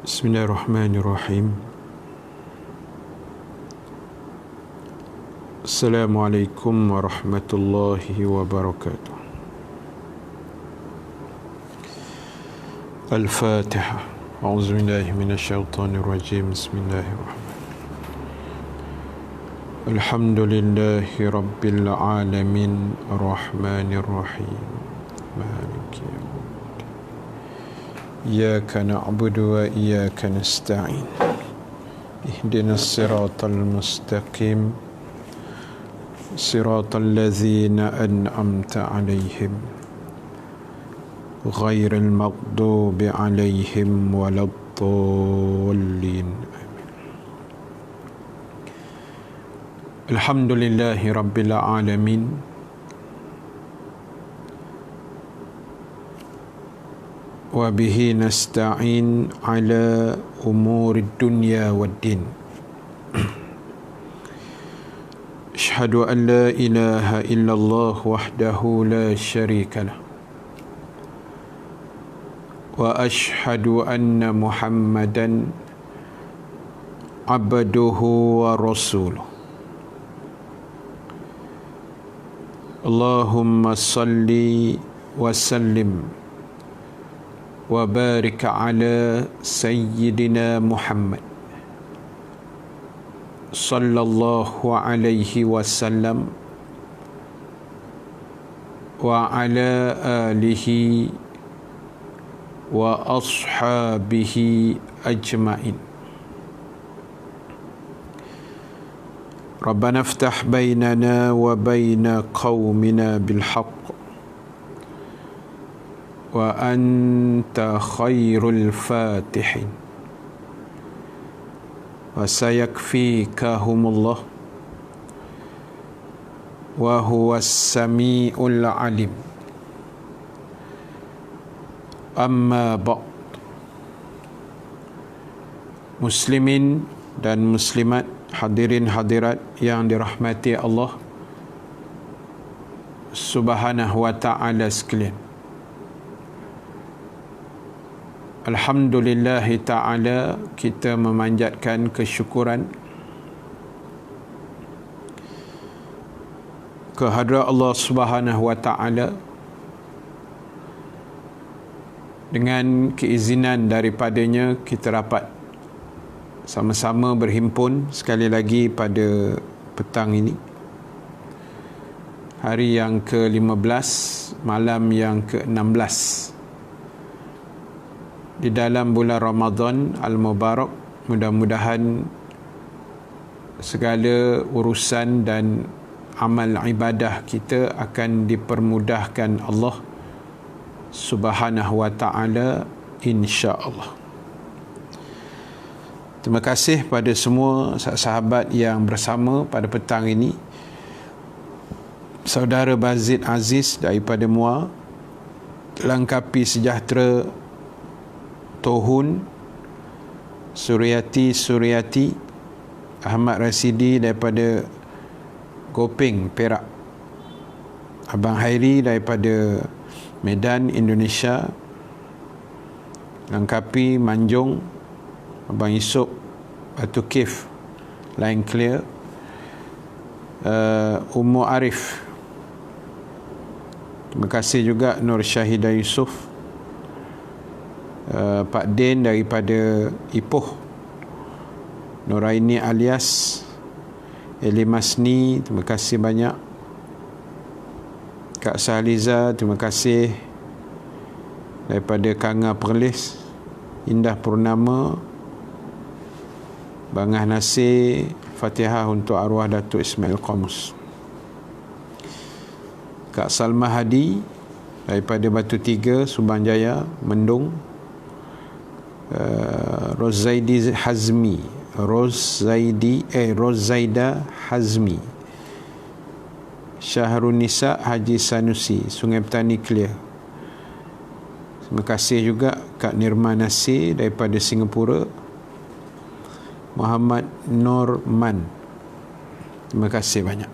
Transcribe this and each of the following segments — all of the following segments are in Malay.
Bismillahirrahmanirrahim. Assalamualaikum warahmatullahi wabarakatuh. Al-Fatihah. A'udzubillahi minasyaitonirrajim. Bismillahirrahmanirrahim. Alhamdulillahi rabbil alamin, arrahmanirrahim, maliki yaumiddin. Iyyaka na'budu wa iyyaka nasta'in. Ihdinas siratal mustaqim. Siratal ladzina an'amta 'alaihim ghairil maghdubi 'alaihim waladdallin. Alhamdulillahi rabbil alamin. Wa bihi nasta'in ala umuri dunya waddin. Asyhadu an la ilaha illallah wahdahu la syarika lah. Wa asyhadu anna Muhammadan abduhu wa rasuluh. Allahumma salli wa sallim wa barik ala sayyidina Muhammad sallallahu alaihi wasallam wa ala alihi wa ashabihi ajma'in. Rabbana iftah bainana wa baina qaumina bil haqq wa anta khairul fatihin wa sayakfikahumullah wa huwas sami'ul alim. Amma ba'd. Muslimin dan muslimat, hadirin hadirat yang dirahmati Allah Subhanahu wa ta'ala sekalian, alhamdulillahi ta'ala, kita memanjatkan kesyukuran kehadrat Allah Subhanahu wa ta'ala dengan keizinan daripadanya kita dapat sama-sama berhimpun sekali lagi pada petang ini, hari yang ke-15, malam yang ke-16 di dalam bulan Ramadan Al-Mubarak. Mudah-mudahan segala urusan dan amal ibadah kita akan dipermudahkan Allah Subhanahu wa ta'ala, insya-Allah. Terima kasih pada semua sahabat yang bersama pada petang ini. Saudara Bazid Aziz daripada Muar, Langkapi Sejahtera Tohun, Suryati, Ahmad Rasidi daripada Gopeng, Perak, Abang Hairi daripada Medan, Indonesia, Langkapi, Manjung, Abang Yusof, Batu Kif, Line Clear, Ummu Arif, terima kasih juga Nur Syahidah Yusof, Pak Din daripada Ipoh, Nuraini alias Eli Masni, terima kasih banyak. Kak Sahliza, terima kasih daripada Kanga Perlis, Indah Purnama, Bangah Nasir, Fatihah untuk arwah Datuk Ismail Qamus. Kak Salma Hadi daripada Batu Tiga, Subang Jaya, Mendung. Rozaida Hazmi, Syahrul Nisa Haji Sanusi, Sungai Petani Clear. Terima kasih juga Kak Nirma Nasir daripada Singapura. Muhammad Norman, terima kasih banyak.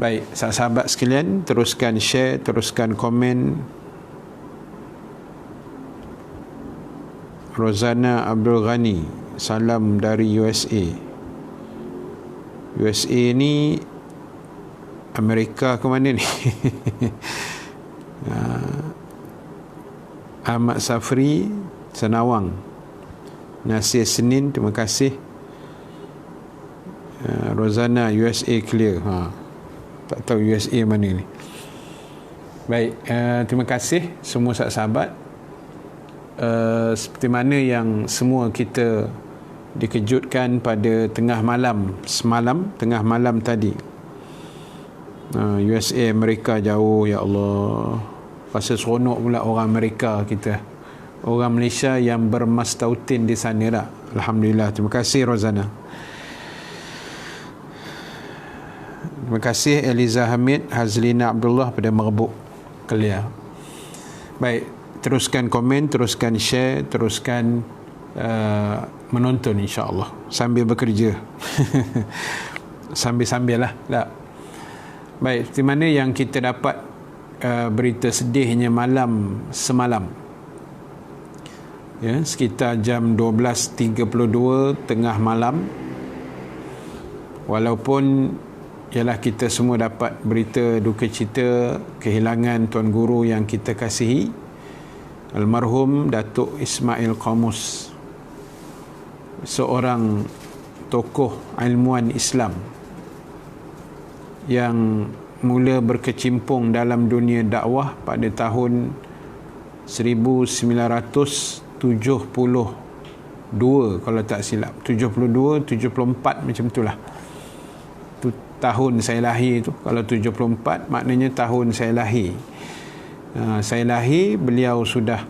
Baik, sahabat sekalian, teruskan share, teruskan komen. Rozana Abdul Ghani, salam dari USA. USA ni Amerika ke mana ni? Ahmad Safri, Senawang. Nasir Senin, terima kasih. Rozana, USA clear. Tak tahu USA mana ni. Baik, terima kasih semua sahabat. Seperti mana yang semua kita dikejutkan pada tengah malam semalam, tengah malam tadi. USA, Amerika jauh, ya Allah. Rasa seronok pula orang Amerika kita. Orang Malaysia yang bermastautin di sana dah. Alhamdulillah. Terima kasih Rozana. Terima kasih Eliza Hamid, Hazlina Abdullah pada Merbuk Kelia. Baik, teruskan komen, teruskan share, teruskan menonton insya-Allah sambil bekerja. Sambil-sambil lah. Tak. Baik, di mana yang kita dapat berita sedihnya malam semalam. Ya, sekitar jam 12.32 tengah malam. Walaupun ialah kita semua dapat berita duka cita kehilangan Tuan Guru yang kita kasihi, almarhum Datuk Ismail Qamus, seorang tokoh ilmuwan Islam yang mula berkecimpung dalam dunia dakwah pada tahun 1972 kalau tak silap, 72 74 macam itulah. Tu tahun saya lahir tu. Kalau 74 maknanya tahun saya lahir. Saya lahir, beliau sudah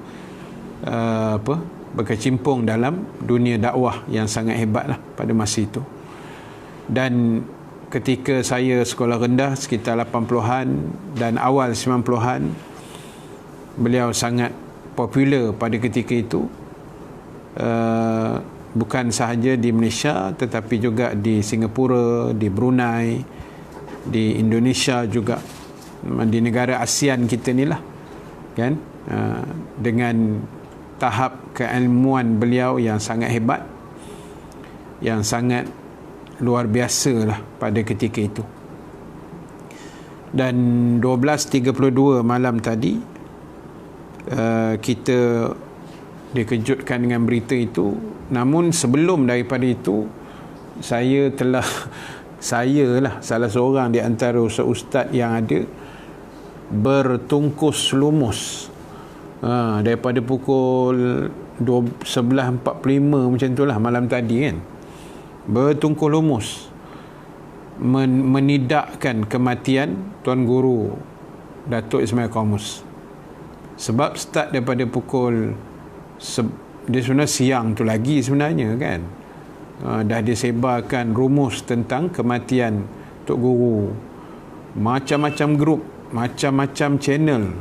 berkecimpung dalam dunia dakwah yang sangat hebatlah pada masa itu. Dan ketika saya sekolah rendah sekitar 80-an dan awal 90-an, beliau sangat popular pada ketika itu, bukan sahaja di Malaysia tetapi juga di Singapura, di Brunei, di Indonesia juga, di negara ASEAN kita ni lah kan, dengan tahap keilmuan beliau yang sangat hebat, yang sangat luar biasa lah pada ketika itu. Dan 12.32 malam tadi, kita dikejutkan dengan berita itu. Namun sebelum daripada itu, saya lah salah seorang di antara ustaz-ustaz yang ada bertungkus lumus daripada pukul 11.45 macam tu lah malam tadi kan, bertungkus lumus menidakkan kematian Tuan Guru Datuk Ismail Qamus. Sebab start daripada pukul dia sebenarnya siang tu lagi sebenarnya kan, dah disebarkan rumus tentang kematian Tok Guru, macam-macam grup, macam-macam channel.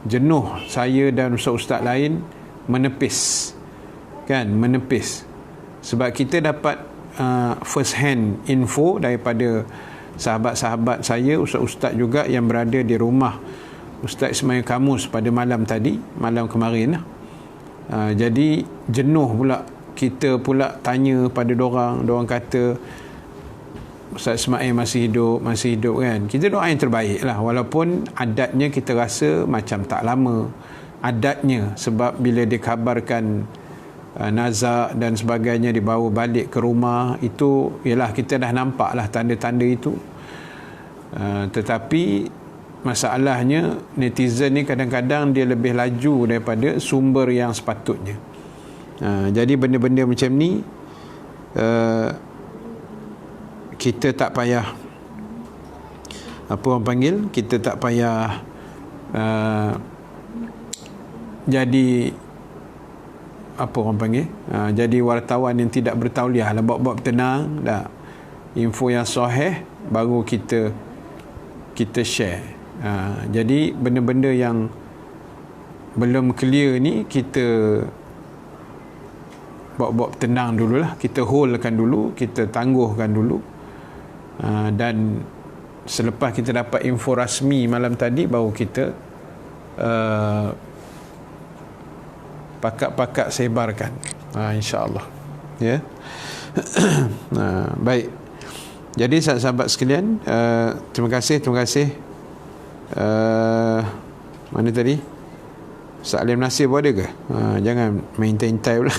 Jenuh saya dan ustaz-ustaz lain menepis kan, menepis. Sebab kita dapat first hand info daripada sahabat-sahabat saya, ustaz-ustaz juga yang berada di rumah Ustaz Ismail Qamus pada malam tadi, malam kemarin lah. Jadi jenuh pula kita pula tanya pada dorang kata Ustaz Ismail masih hidup kan. Kita doa yang terbaik lah, walaupun adatnya kita rasa macam tak lama adatnya, sebab bila dikabarkan nazak dan sebagainya dibawa balik ke rumah, itu ialah kita dah nampak lah tanda-tanda itu. Tetapi masalahnya netizen ni kadang-kadang dia lebih laju daripada sumber yang sepatutnya. Jadi benda-benda macam ni kita tak payah kita tak payah jadi jadi wartawan yang tidak bertauliah lah, buat tenang dah. Info yang sahih baru kita share. Jadi benda-benda yang belum clear ni kita buat tenang dululah, kita holdkan dulu, kita tangguhkan dulu, dan selepas kita dapat info rasmi malam tadi baru kita pakat-pakat sebarkan, insya-Allah, ya. Baik, jadi sahabat sekalian, terima kasih mana tadi Ustaz Alim Nasir pun ada ke? Jangan main time pula.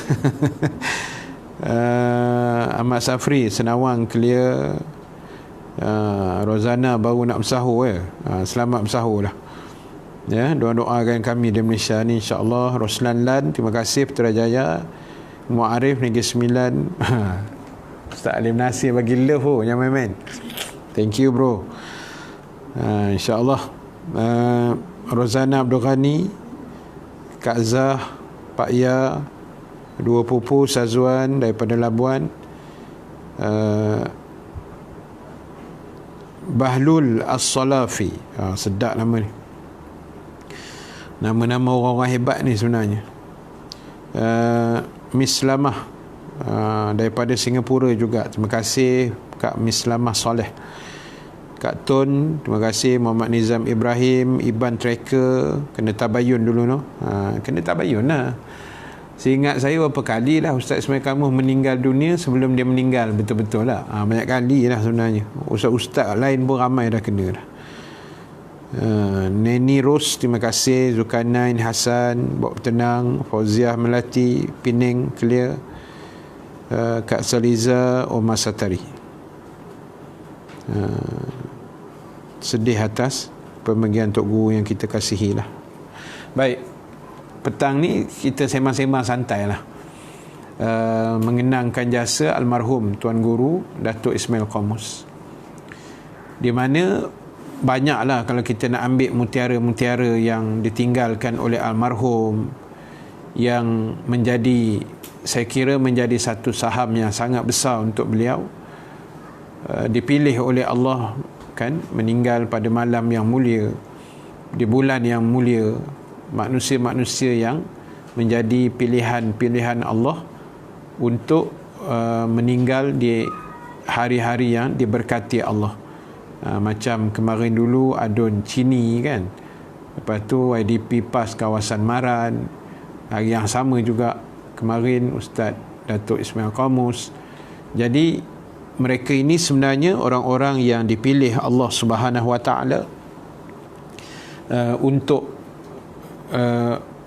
Ahmad Safri Senawang clear. Rozana baru nak bersahur ya. Selamat bersahur lah. Ya, doakan kami di Malaysia ni insya-Allah. Roslan Lan, terima kasih Putrajaya. Muarif Negeri Sembilan. Ustaz Alim Nasir bagi love jangan main-main. Thank you bro. Insya-Allah. Rozana Abdul Ghani, Kak Zah, Pak Ya, dua pupu Sazuan daripada Labuan, Bahlul As-Salafi, sedap nama ni, nama-nama orang-orang hebat ni sebenarnya. Miss Lamah daripada Singapura juga, terima kasih Kak Miss Lamah Soleh. Kak Tun, terima kasih. Muhammad Nizam Ibrahim, Iban Tracker, kena tabayun dulu no. Kena tabayun lah. Seingat saya berapa kali lah Ustaz Ismail Kamus meninggal dunia sebelum dia meninggal betul-betul lah. Banyak kali lah sebenarnya. Ustaz-ustaz lain pun ramai dah kena dah. Neni Ros, terima kasih. Zulkarnain Hasan, Bok Tenang, Fauziah Melati, Pening clear. Kak Saliza, Omar Satari. Sedih atas pembagian Tok Guru yang kita kasihi lah. Baik, petang ni kita sembang-sembang santai lah, mengenangkan jasa almarhum Tuan Guru Datuk Ismail Qamus, di mana banyaklah kalau kita nak ambil mutiara-mutiara yang ditinggalkan oleh almarhum, yang menjadi, saya kira menjadi satu saham yang sangat besar untuk beliau. Dipilih oleh Allah kan, meninggal pada malam yang mulia, di bulan yang mulia, manusia-manusia yang menjadi pilihan-pilihan Allah untuk meninggal di hari-hari yang diberkati Allah. Macam kemarin dulu Adun Cini kan, lepas tu YDP PAS kawasan Maran, hari yang sama juga kemarin Ustaz Datuk Ismail Qamus. Jadi mereka ini sebenarnya orang-orang yang dipilih Allah Subhanahu Wa Taala untuk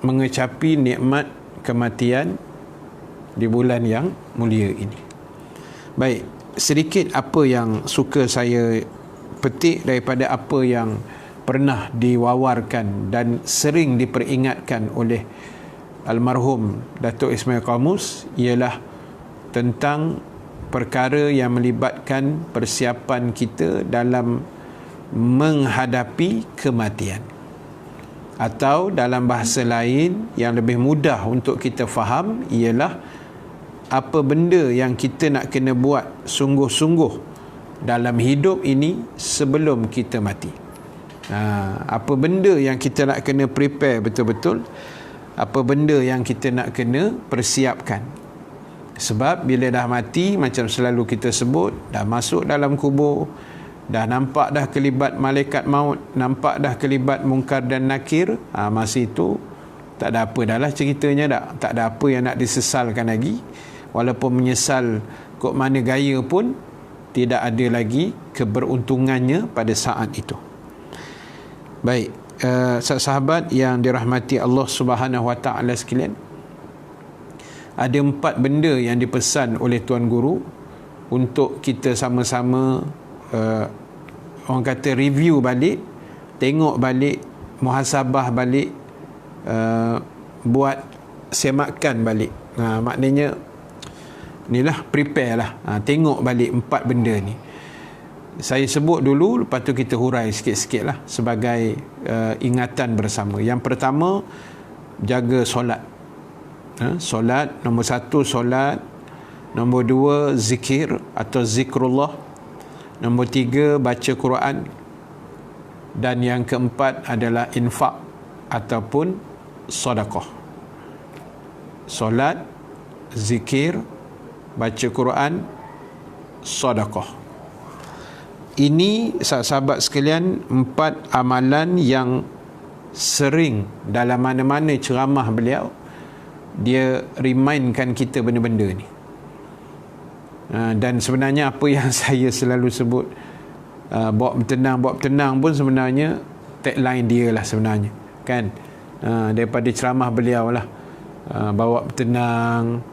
mengecapi nikmat kematian di bulan yang mulia ini. Baik, sedikit apa yang suka saya petik daripada apa yang pernah diwawarkan dan sering diperingatkan oleh almarhum Datuk Ismail Qamus ialah tentang perkara yang melibatkan persiapan kita dalam menghadapi kematian, atau dalam bahasa lain yang lebih mudah untuk kita faham ialah apa benda yang kita nak kena buat sungguh-sungguh dalam hidup ini sebelum kita mati. Apa benda yang kita nak kena prepare betul-betul, apa benda yang kita nak kena persiapkan. Sebab bila dah mati, macam selalu kita sebut, dah masuk dalam kubur, dah nampak dah kelibat malaikat maut, nampak dah kelibat mungkar dan nakir, masa itu tak ada apa dah lah ceritanya dah. Tak ada apa yang nak disesalkan lagi. Walaupun menyesal kok mana gaya pun, tidak ada lagi keberuntungannya pada saat itu. Baik, sahabat yang dirahmati Allah Subhanahu Wa Taala sekalian, ada 4 benda yang dipesan oleh Tuan Guru untuk kita sama-sama orang kata review balik, tengok balik, muhasabah balik, buat semakan balik. Maknanya inilah, prepare lah, tengok balik 4 benda ni. Saya sebut dulu, lepas tu kita hurai sikit-sikit lah sebagai ingatan bersama. Yang pertama, jaga solat. Solat, nombor 1 solat, nombor 2 zikir atau zikrullah, nombor 3 baca Quran, dan yang keempat adalah infak ataupun sedekah. Solat, zikir, baca Quran, sedekah. Ini sahabat sekalian 4 amalan yang sering dalam mana-mana ceramah beliau dia remindkan kita benda-benda ni. Dan sebenarnya apa yang saya selalu sebut, bawa bertenang pun sebenarnya tagline dia lah sebenarnya, kan? Daripada ceramah beliau lah, bawa bertenang,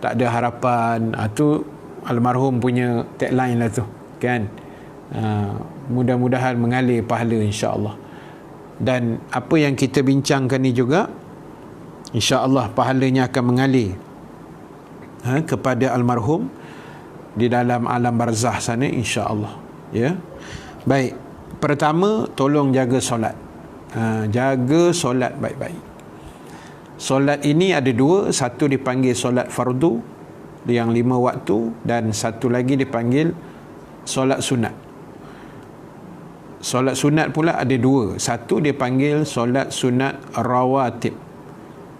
tak ada harapan, tu almarhum punya tagline lah tu, kan? Mudah-mudahan mengalir pahala, insya-Allah. Dan apa yang kita bincangkan ni juga, insya-Allah pahalanya akan mengalir kepada almarhum di dalam alam barzah sana, insya-Allah. Ya. Baik. Pertama, tolong jaga solat. Jaga solat baik-baik. Solat ini ada dua, satu dipanggil solat fardu yang 5 waktu, dan satu lagi dipanggil solat sunat. Solat sunat pula ada dua, satu dipanggil solat sunat rawatib.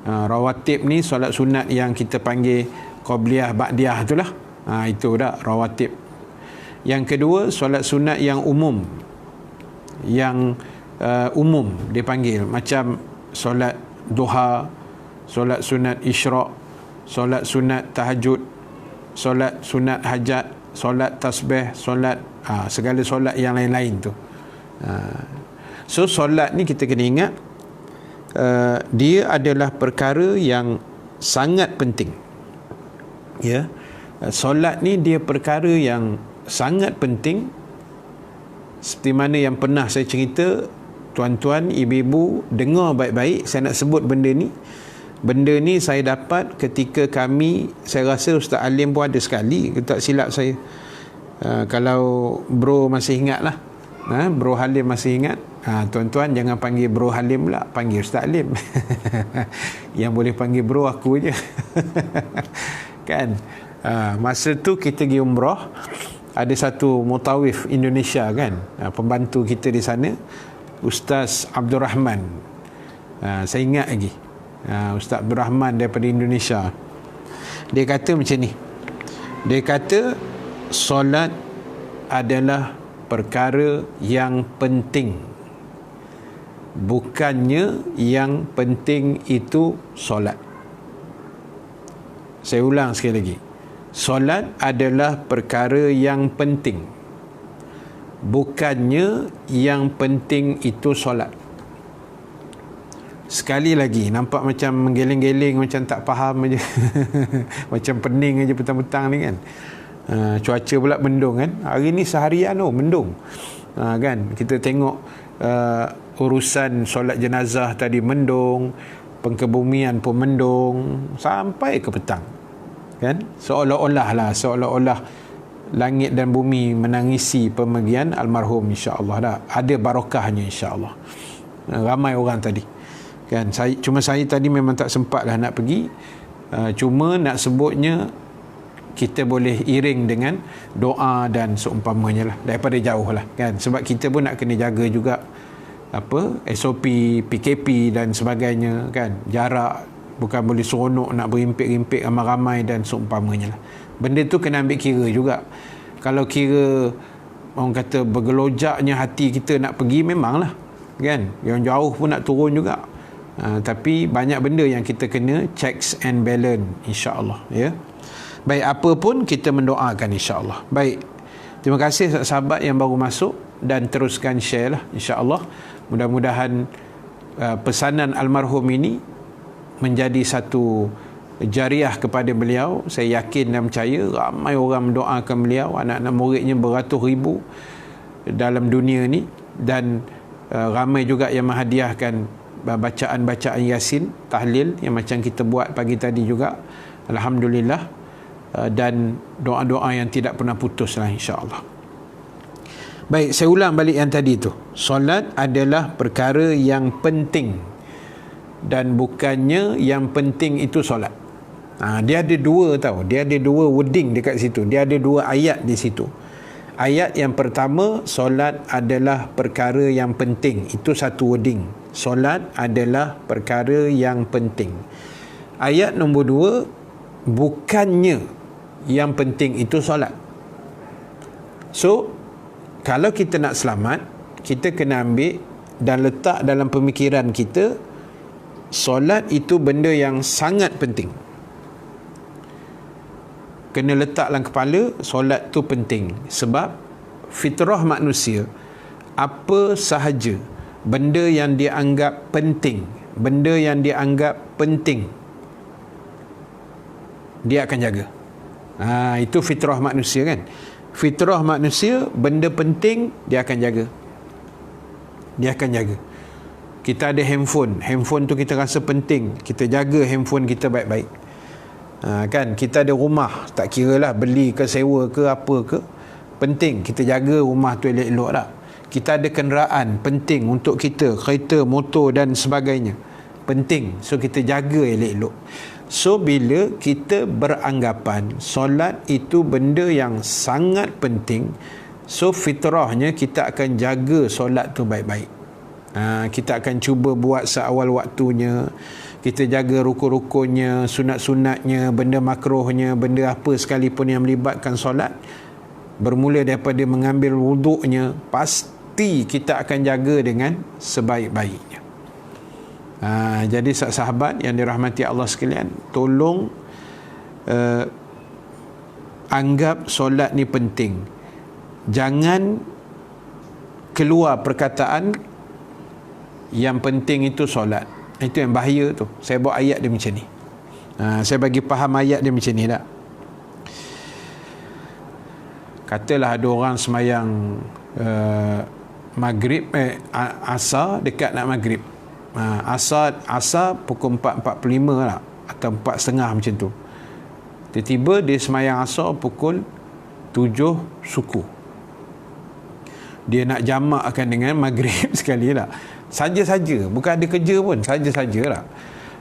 Rawatib ni solat sunat yang kita panggil qabliyah ba'diyah itulah. Itu dah rawatib. Yang kedua, solat sunat yang umum. Yang umum dipanggil, macam solat duha, solat sunat isyraq, solat sunat tahajud, solat sunat hajat, solat tasbih, solat segala solat yang lain-lain tu. So solat ni kita kena ingat, dia adalah perkara yang sangat penting. Ya. Solat ni dia perkara yang sangat penting. Seperti mana yang pernah saya cerita, tuan-tuan, ibu-ibu, dengar baik-baik saya nak sebut benda ni. Benda ni saya dapat ketika saya rasa Ustaz Alim pun ada sekali, tak silap saya. Kalau bro masih ingat lah, Bro Halim masih ingat, tuan-tuan jangan panggil Bro Halim pula, panggil Ustaz Alim. Yang boleh panggil bro aku je. Kan? Masa tu kita pergi umrah, ada satu mutawif Indonesia, kan, pembantu kita di sana, Ustaz Abdul Rahman. Saya ingat lagi, Ustaz Abdul Rahman daripada Indonesia. Dia kata macam ni, dia kata solat adalah perkara yang penting, bukannya yang penting itu solat. Saya ulang sekali lagi, solat adalah perkara yang penting, bukannya yang penting itu solat. Sekali lagi, nampak macam menggeleng-geleng, macam tak faham aja. Macam pening aja petang-petang ni, kan. Cuaca pula mendung, kan. Hari ni seharian mendung. Kan, kita tengok urusan solat jenazah tadi mendung, pengkebumian pun mendung sampai ke petang, kan. Seolah-olah langit dan bumi menangisi pemergian almarhum, insya-Allah dah ada barakahnya, insya-Allah. Ramai orang tadi, kan. Saya tadi memang tak sempat lah nak pergi, cuma nak sebutnya kita boleh iring dengan doa dan seumpamanya lah, daripada jauh lah, kan. Sebab kita pun nak kena jaga juga SOP, PKP dan sebagainya, kan. Jarak, bukan boleh seronok nak berimpik-impik ramai-ramai dan seumpamanya lah. Benda tu kena ambil kira juga. Kalau kira orang kata bergelojaknya hati kita nak pergi, memanglah, kan, yang jauh pun nak turun juga. Tapi banyak benda yang kita kena checks and balance, insya-Allah, ya. Baik, apa pun kita mendoakan, insya-Allah. Baik, terima kasih sahabat yang baru masuk, dan teruskan share lah, insya-Allah. Mudah-mudahan pesanan almarhum ini menjadi satu jariah kepada beliau. Saya yakin dan percaya ramai orang mendoakan beliau, anak-anak muridnya beratus ribu dalam dunia ni, dan ramai juga yang menghadiahkan bacaan-bacaan Yasin, tahlil yang macam kita buat pagi tadi juga, alhamdulillah, dan doa-doa yang tidak pernah putus lah, insya-Allah. Baik, saya ulang balik yang tadi tu. Solat adalah perkara yang penting, dan bukannya yang penting itu solat. Dia ada dua dia ada dua wording dekat situ, dia ada dua ayat di situ. Ayat yang pertama, solat adalah perkara yang penting, itu satu wording, solat adalah perkara yang penting. Ayat nombor 2, bukannya yang penting itu solat. So kalau kita nak selamat, kita kena ambil dan letak dalam pemikiran kita, solat itu benda yang sangat penting. Kena letak dalam kepala, solat tu penting. Sebab fitrah manusia, apa sahaja benda yang dianggap penting, benda yang dianggap penting, dia akan jaga. Itu fitrah manusia kan. Fitrah manusia, benda penting dia akan jaga. Dia akan jaga. Kita ada handphone tu kita rasa penting, kita jaga handphone kita baik-baik. Kan, kita ada rumah, tak kira lah beli ke sewa ke apa ke, penting kita jaga rumah tu elok-elok lah. Kita ada kenderaan penting untuk kita, kereta, motor dan sebagainya, penting, so kita jaga elok-elok. So bila kita beranggapan solat itu benda yang sangat penting, so fitrahnya kita akan jaga solat tu baik-baik. Kita akan cuba buat seawal waktunya, kita jaga rukun-rukunnya, sunat-sunatnya, benda makruhnya, benda apa sekalipun yang melibatkan solat, bermula daripada mengambil wuduknya, pasti kita akan jaga dengan sebaik-baiknya. Jadi sahabat yang dirahmati Allah sekalian, tolong anggap solat ni penting. Jangan keluar perkataan yang penting itu solat. Itu yang bahaya tu. Saya bawa ayat dia macam ni. Saya bagi faham ayat dia macam ni tak? Katalah ada orang semayang maghrib, asar dekat nak maghrib. Asar pukul 4.45 lah, atau 4.30 macam tu. Tiba-tiba dia semayang asar pukul 7 suku. Dia nak jamakkan dengan maghrib sekali lah. Saja-saja, bukan ada kerja pun, saja-sajalah.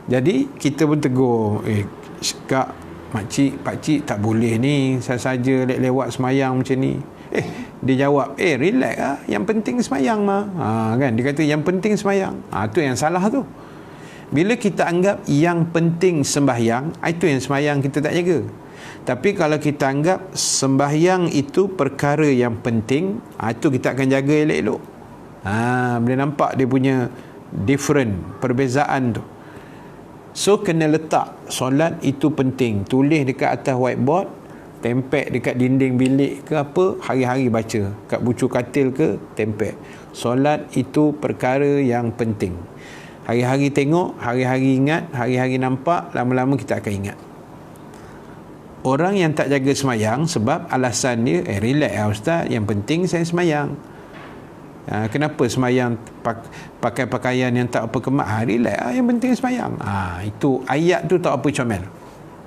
Jadi kita pun tegur, kak, makcik, pakcik, tak boleh ni saja lewat semayang macam ni. Dia jawab, relax lah, yang penting semayang mah. Kan, dia kata yang penting semayang. Tu yang salah tu. Bila kita anggap yang penting sembahyang, itu yang semayang kita tak jaga. Tapi kalau kita anggap sembahyang itu perkara yang penting, itu kita akan jaga elok-elok. Boleh nampak dia punya different, perbezaan tu. So kena letak solat itu penting, tulis dekat atas whiteboard, tempel dekat dinding bilik ke apa, hari-hari baca, kat bucu katil ke tempel. Solat itu perkara yang penting. Hari-hari tengok, hari-hari ingat, hari-hari nampak, lama-lama kita akan ingat. Orang yang tak jaga semayang sebab alasan dia, relax lah ustaz, yang penting saya semayang. Kenapa semayang pakai pakaian yang tak apa kemat? Relax lah, yang penting semayang. Itu ayat tu tak apa comel.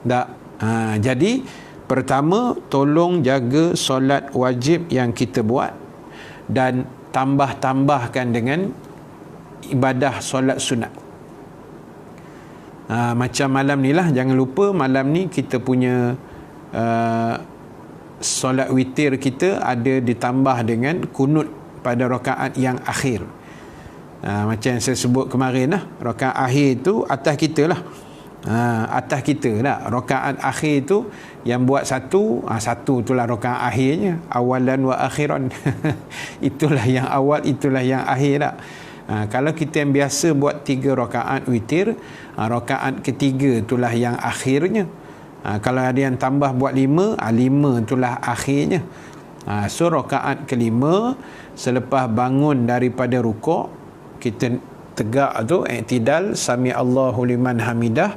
Tak. Jadi pertama, tolong jaga solat wajib yang kita buat dan tambah-tambahkan dengan ibadah solat sunat. Macam malam ni lah, jangan lupa malam ni kita punya solat witir kita ada ditambah dengan kunut pada rakaat yang akhir. Macam yang saya sebut kemarin lah, rakaat akhir tu atas kita lah. Atas kita lah. Rakaat akhir tu yang buat satu itulah rakaat akhirnya, awalan wa akhiran. Itulah yang awal, itulah yang akhir lah. Kalau kita yang biasa buat 3 rakaat witir, rakaat ketiga itulah yang akhirnya. Kalau ada yang tambah buat 5 itulah akhirnya. So rakaat kelima, selepas bangun daripada rukuk, kita tegak tu i'tidal, sami Allahu liman hamidah.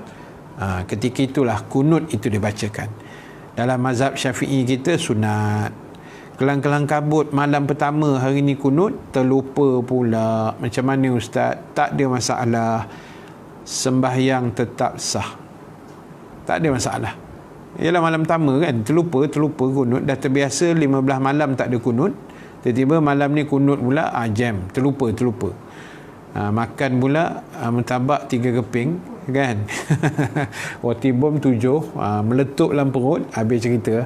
Ketika itulah kunut itu dibacakan. Dalam mazhab Syafi'i kita sunat. Kelang-kelang kabut malam pertama hari ni kunut, terlupa pula. Macam mana ustaz? Tak ada masalah. Sembahyang tetap sah. Tak ada masalah. Ialah malam pertama kan, terlupa kunut, dah terbiasa 15 malam tak ada kunut, tiba-tiba malam ni kunut pula, jam, terlupa. Makan pula martabak 3 keping kan. Roti bom 7, meletup dalam perut, habis cerita.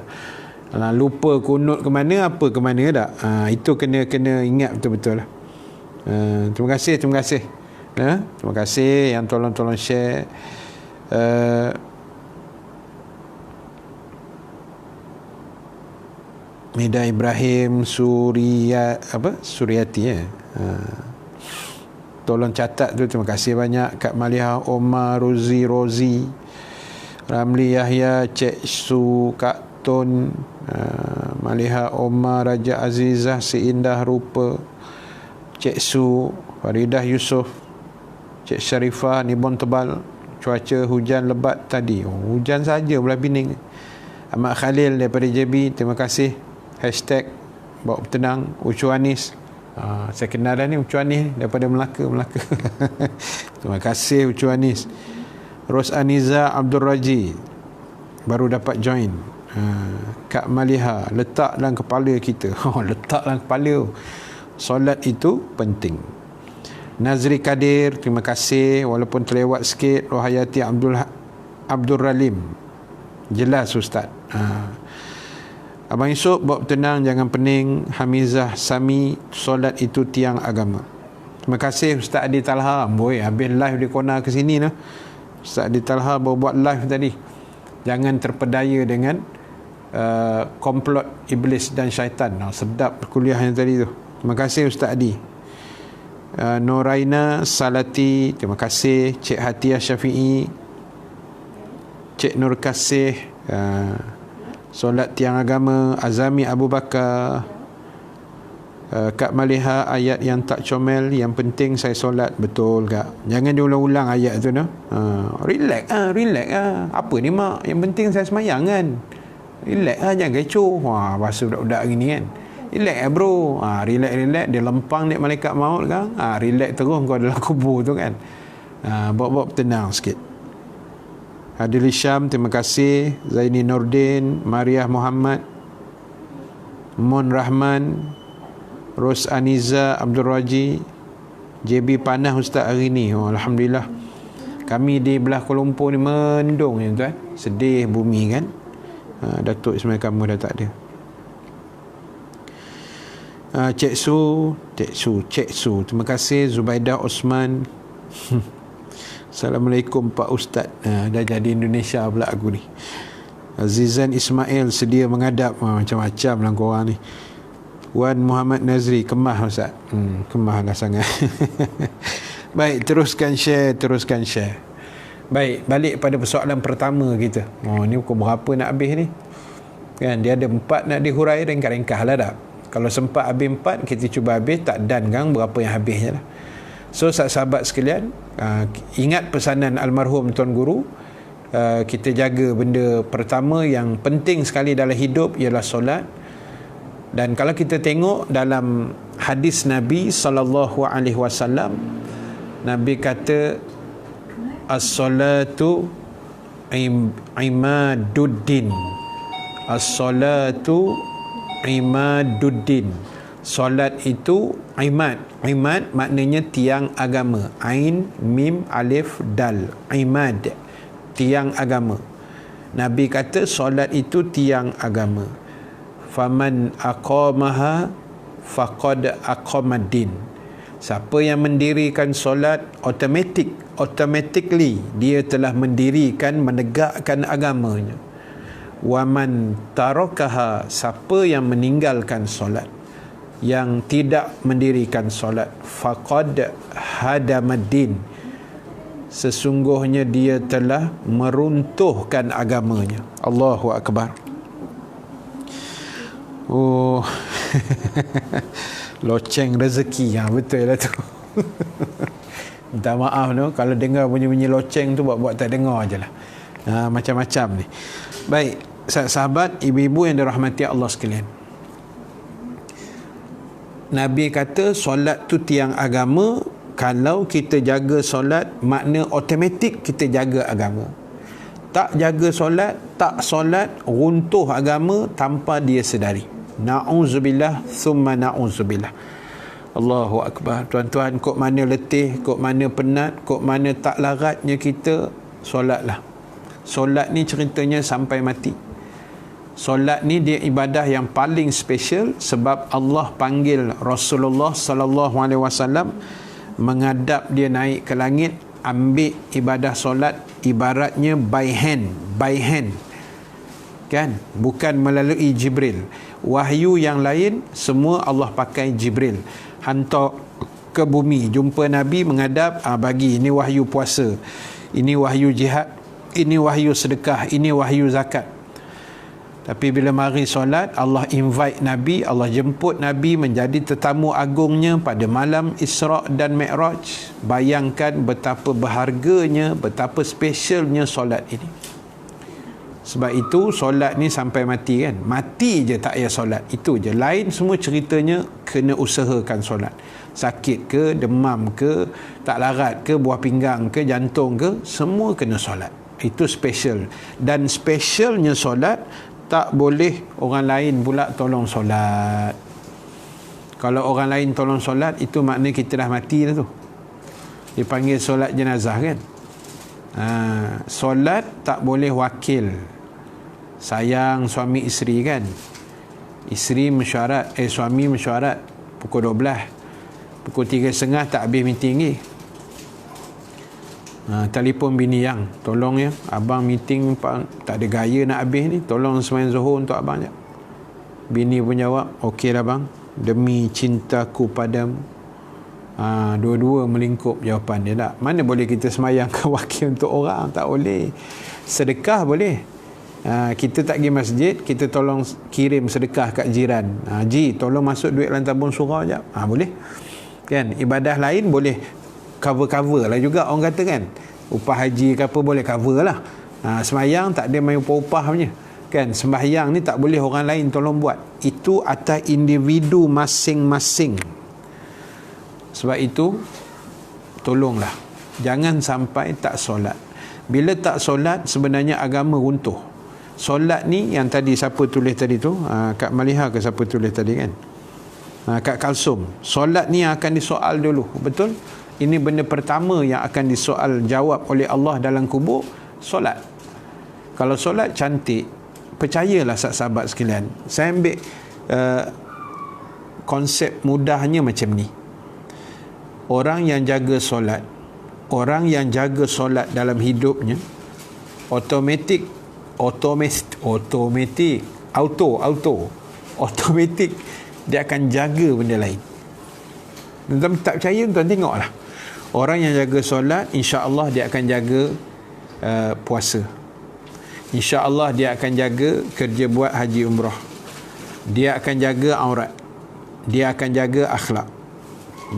Lupa kunut ke mana, apa ke mana tak. Itu kena ingat betul-betul lah. Terima kasih. Terima kasih yang tolong share. Mida Ibrahim Suryati tolong catat tu. Terima kasih banyak Kak Maliha Omar, Rozi, Ramli Yahya, Cik Su, Kak Tun, Maliha Omar, Raja Azizah, Si Indah Rupa, Cik Su, Faridah Yusof, Cik Syarifah, Nibon Tebal, cuaca hujan lebat tadi. Hujan saja belah Pening. Ahmad Khalil daripada JB, terima kasih. Hashtag bawa bertenang. Ucu Anis, saya kenal dah ni Ucu Anis daripada Melaka. Terima kasih Ucu Anis. Ros Aniza Abdul Raji baru dapat join. Kak Maliha, letak dalam kepala kita. Letak dalam kepala, solat itu penting. Nazri Kadir, terima kasih walaupun terlewat sikit. Rohayati Abdul Ralim, jelas Ustaz. Abang Yusof, bawa bertenang jangan pening. Hamizah Sami, solat itu tiang agama. Terima kasih Ustaz Adi Talha. Boy, habis live di Kona ke sini lah. Ustaz Adi Talha baru buat live tadi. Jangan terpedaya dengan komplot iblis dan syaitan. Sedap kuliahnya tadi tu. Terima kasih Ustaz Adi. Noraina Salati, terima kasih. Cik Hatiah Syafi'i, Cik Nur Kasih, solat tiang agama. Azami Abu Bakar, Kak Maliha, ayat yang tak comel, yang penting saya solat. Betul Kak, jangan diulang-ulang ayat tu no. Relax apa ni mak, yang penting saya semayang kan. Relax jangan kecoh. Bahasa budak-budak gini kan. Relax bro. Relax dia lempang dek malaikat maut kan. Relax terus kau dalam kubur tu kan. Bawa tenang sikit. Adil Syam, terima kasih. Zaini Nordin, Mariah Muhammad, Mon Rahman, Ros Aniza Abdul Raji. JB panas Ustaz hari ni. Alhamdulillah. Kami di belah Kuala Lumpur ni mendung je tuan. Sedih bumi kan. Datuk Ismail kamu dah tak ada. Cik Su, terima kasih. Zubaidah Osman. Assalamualaikum Pak Ustaz. Dah jadi Indonesia pula aku ni. Azizan Ismail sedia menghadap. Macam-macam lah korang ni. Wan Muhammad Nazri, kemah Ustaz. Kemah lah sangat. Baik, teruskan share. Baik, balik pada persoalan pertama kita. Ni pukul berapa nak habis ni kan? Dia ada 4 nak dihurai, ringkas-ringkas lah tak. Kalau sempat habis 4, kita cuba habis. Tak dan kan berapa yang habisnya lah. So sahabat sekalian, ingat pesanan almarhum Tuan Guru. Kita jaga benda pertama yang penting sekali dalam hidup ialah solat. Dan kalau kita tengok dalam hadis Nabi SAW, Nabi kata as-salatu imaduddin. As-salatu imaduddin. Solat itu imad. Imad maknanya tiang agama. Ain, mim, alif, dal. Imad, tiang agama. Nabi kata solat itu tiang agama. Faman aqamaha faqad aqamaddin. Siapa yang mendirikan solat, automatically dia telah mendirikan, menegakkan agamanya. Waman tarakaha, siapa yang meninggalkan solat, yang tidak mendirikan solat, faqad hadamaddin, sesungguhnya dia telah meruntuhkan agamanya. Allahu Akbar. Loceng rezeki. Betul lah tu. Minta maaf tu kalau dengar bunyi-bunyi loceng tu, buat tak dengar je lah. Macam-macam ni. Baik, sahabat, ibu-ibu yang dirahmati Allah sekalian, Nabi kata solat tu tiang agama. Kalau kita jaga solat, makna automatik kita jaga agama. Tak jaga solat, tak solat, runtuh agama tanpa dia sedari. Na'udzubillah thumma na'udzubillah. Allahu Akbar. Tuan-tuan, kok mana letih, kok mana penat, kok mana tak laratnya kita, solatlah. Solat ni ceritanya sampai mati. Solat ni dia ibadah yang paling special sebab Allah panggil Rasulullah sallallahu alaihi wasallam, menghadap dia naik ke langit, ambil ibadah solat ibaratnya by hand kan, bukan melalui Jibril. Wahyu yang lain semua Allah pakai Jibril, hantar ke bumi, jumpa Nabi, menghadap, bagi, ini wahyu puasa, ini wahyu jihad, ini wahyu sedekah, ini wahyu zakat. Tapi bila mari solat, Allah invite Nabi, Allah jemput Nabi menjadi tetamu agungnya pada malam Isra' dan Mi'raj. Bayangkan betapa berharganya, betapa specialnya solat ini. Sebab itu solat ni sampai mati kan. Mati je tak payah solat. Itu je. Lain semua ceritanya kena usahakan solat. Sakit ke, demam ke, tak larat ke, buah pinggang ke, jantung ke, semua kena solat. Itu special. Dan specialnya solat, tak boleh orang lain pula tolong solat. Kalau orang lain tolong solat, itu makna kita dah mati dah tu. Dipanggil solat jenazah kan. Solat tak boleh wakil. Sayang suami isteri kan. Isteri mesyuarat, suami mesyuarat pukul 12. Pukul 3.30 tak habis meeting ni. Telefon bini yang, tolong ya, abang meeting tak ada gaya nak habis ni, tolong semain Zuhur untuk abang je. Bini pun jawab, okey lah bang, demi cintaku padamu. Dua-dua melingkup jawapan dia. Tak, mana boleh kita semayangkan wakil untuk orang, tak boleh. Sedekah boleh. Kita tak pergi masjid, kita tolong kirim sedekah kat jiran. Ji, tolong masuk duit dalam tabung surau jap. Boleh kan. Ibadah lain boleh cover lah juga, orang kata kan, upah haji ke apa boleh cover lah. Semayang tak ada main upah-upah punya kan. Sembahyang ni tak boleh orang lain tolong buat, itu atas individu masing-masing. Sebab itu tolonglah, jangan sampai tak solat. Bila tak solat sebenarnya agama runtuh. Solat ni yang tadi siapa tulis tadi tu, Kak Maliha ke siapa tulis tadi kan, Kak Kalsum, solat ni yang akan disoal dulu, betul? Ini benda pertama yang akan disoal jawab oleh Allah dalam kubur, solat. Kalau solat cantik, percayalah sahabat sekalian. Saya ambil konsep mudahnya macam ni. Orang yang jaga solat, orang yang jaga solat dalam hidupnya, automatik dia akan jaga benda lain. Tuan tak percaya, tuan tengoklah. Orang yang jaga solat, insya-Allah dia akan jaga puasa. Insya-Allah dia akan jaga kerja buat haji umrah. Dia akan jaga aurat. Dia akan jaga akhlak.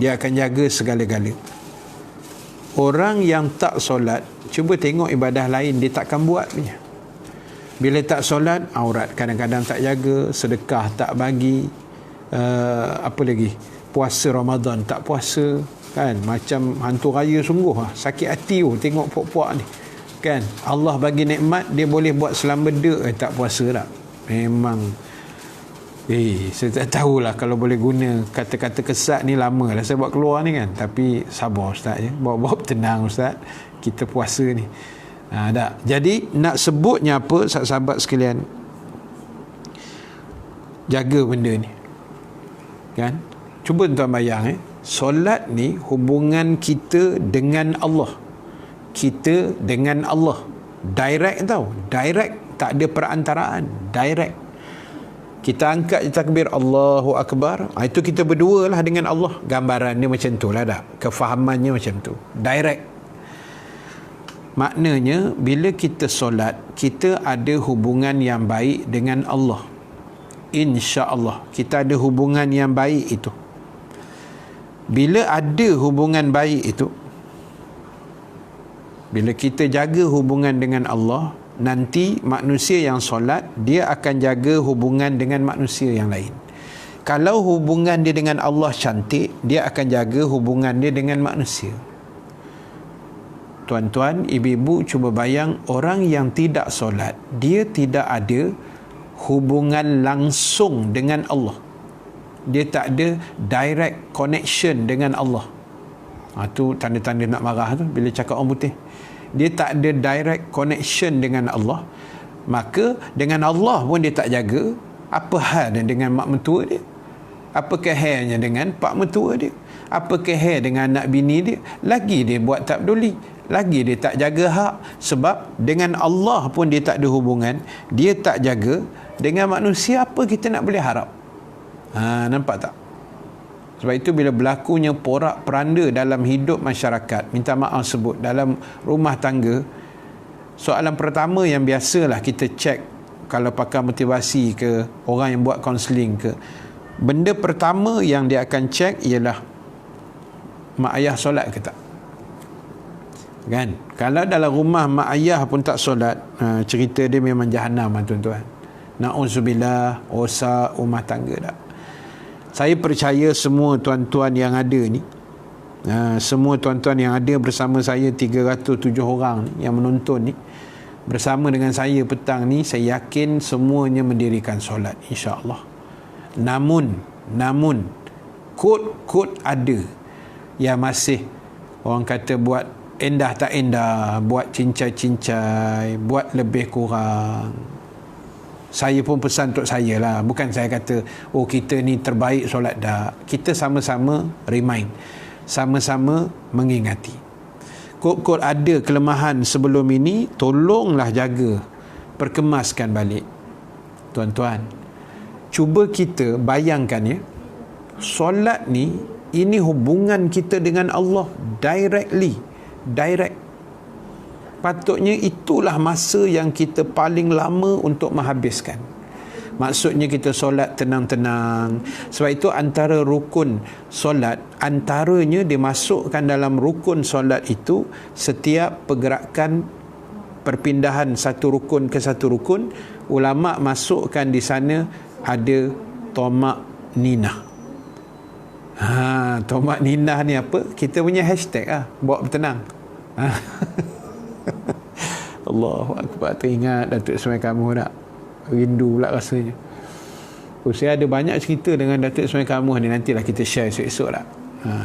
Dia akan jaga segala-gala. Orang yang tak solat, cuba tengok ibadah lain dia takkan buat punya. Bila tak solat, aurat kadang-kadang tak jaga, sedekah tak bagi, apa lagi, puasa Ramadan tak puasa kan. Macam hantu raya sungguh lah. Sakit hati tengok puak-puak ni kan. Allah bagi nikmat, dia boleh buat selama beda, tak puasa tak. Memang saya tak tahulah kalau boleh guna kata-kata kesat ni, lama lah saya buat keluar ni kan. Tapi sabar ustaz je, bawa-bawa tenang ustaz, kita puasa ni. Tak. Jadi nak sebutnya apa sahabat sekalian, jaga benda ni kan. Cuba tuan bayang solat ni hubungan kita dengan Allah. Kita dengan Allah direct tau. Direct, tak ada perantaraan, direct. Kita angkat takbir Allahu Akbar, itu kita berdua lah dengan Allah. Gambarannya macam tu lah dah. Kefahamannya macam tu, direct. Maknanya bila kita solat, kita ada hubungan yang baik dengan Allah. InsyaAllah kita ada hubungan yang baik itu. Bila ada hubungan baik itu, bila kita jaga hubungan dengan Allah, nanti manusia yang solat, dia akan jaga hubungan dengan manusia yang lain. Kalau hubungan dia dengan Allah cantik, dia akan jaga hubungan dia dengan manusia. Tuan-tuan, ibu-ibu, cuba bayang orang yang tidak solat, dia tidak ada hubungan langsung dengan Allah. Dia tak ada direct connection dengan Allah. Tu tanda-tanda nak marah tu bila cakap orang putih. Dia tak ada direct connection dengan Allah. Maka dengan Allah pun dia tak jaga. Apa halnya dengan mak mentua dia? Apa kehalnya dengan pak mentua dia? Apa kehal dengan anak bini dia? Lagi dia buat tak peduli, lagi dia tak jaga hak. Sebab dengan Allah pun dia tak ada hubungan, dia tak jaga. Dengan manusia apa kita nak boleh harap? Nampak tak? Sebab itu bila berlakunya porak peranda dalam hidup masyarakat, minta maaf sebut, dalam rumah tangga, soalan pertama yang biasalah kita cek kalau pakar motivasi ke, orang yang buat kaunseling ke, benda pertama yang dia akan cek ialah mak ayah solat ke tak. Kan? Kalau dalam rumah mak ayah pun tak solat, cerita dia memang jahanam, tuan-tuan. Na'udzubillah, rosak rumah tangga dah. Saya percaya semua tuan-tuan yang ada ni, semua tuan-tuan yang ada bersama saya 307 orang ni, yang menonton ni, bersama dengan saya petang ni, saya yakin semuanya mendirikan solat, insya-Allah. Namun kod ada yang masih orang kata buat endah tak endah, buat cincai-cincai, buat lebih kurang. Saya pun pesan untuk saya lah, bukan saya kata kita ni terbaik solat, dah. Kita sama-sama remind, sama-sama mengingati. Kod-kod ada kelemahan sebelum ini, tolonglah jaga, perkemaskan balik. Tuan-tuan, cuba kita bayangkan ya, solat ni, ini hubungan kita dengan Allah direct. Patutnya itulah masa yang kita paling lama untuk menghabiskan. Maksudnya kita solat tenang-tenang. Sebab itu antara rukun solat, antaranya dimasukkan dalam rukun solat itu, setiap pergerakan perpindahan satu rukun ke satu rukun, ulama masukkan di sana ada tomak ninah. Tomak ninah ni apa? Kita punya hashtag bawa bertenang. Allahu Akbar, teringat Datuk Ismail Kamuh tak? Rindu pula rasanya. Saya ada banyak cerita dengan Datuk Ismail Kamuh ni, nantilah kita share esok-esok lah.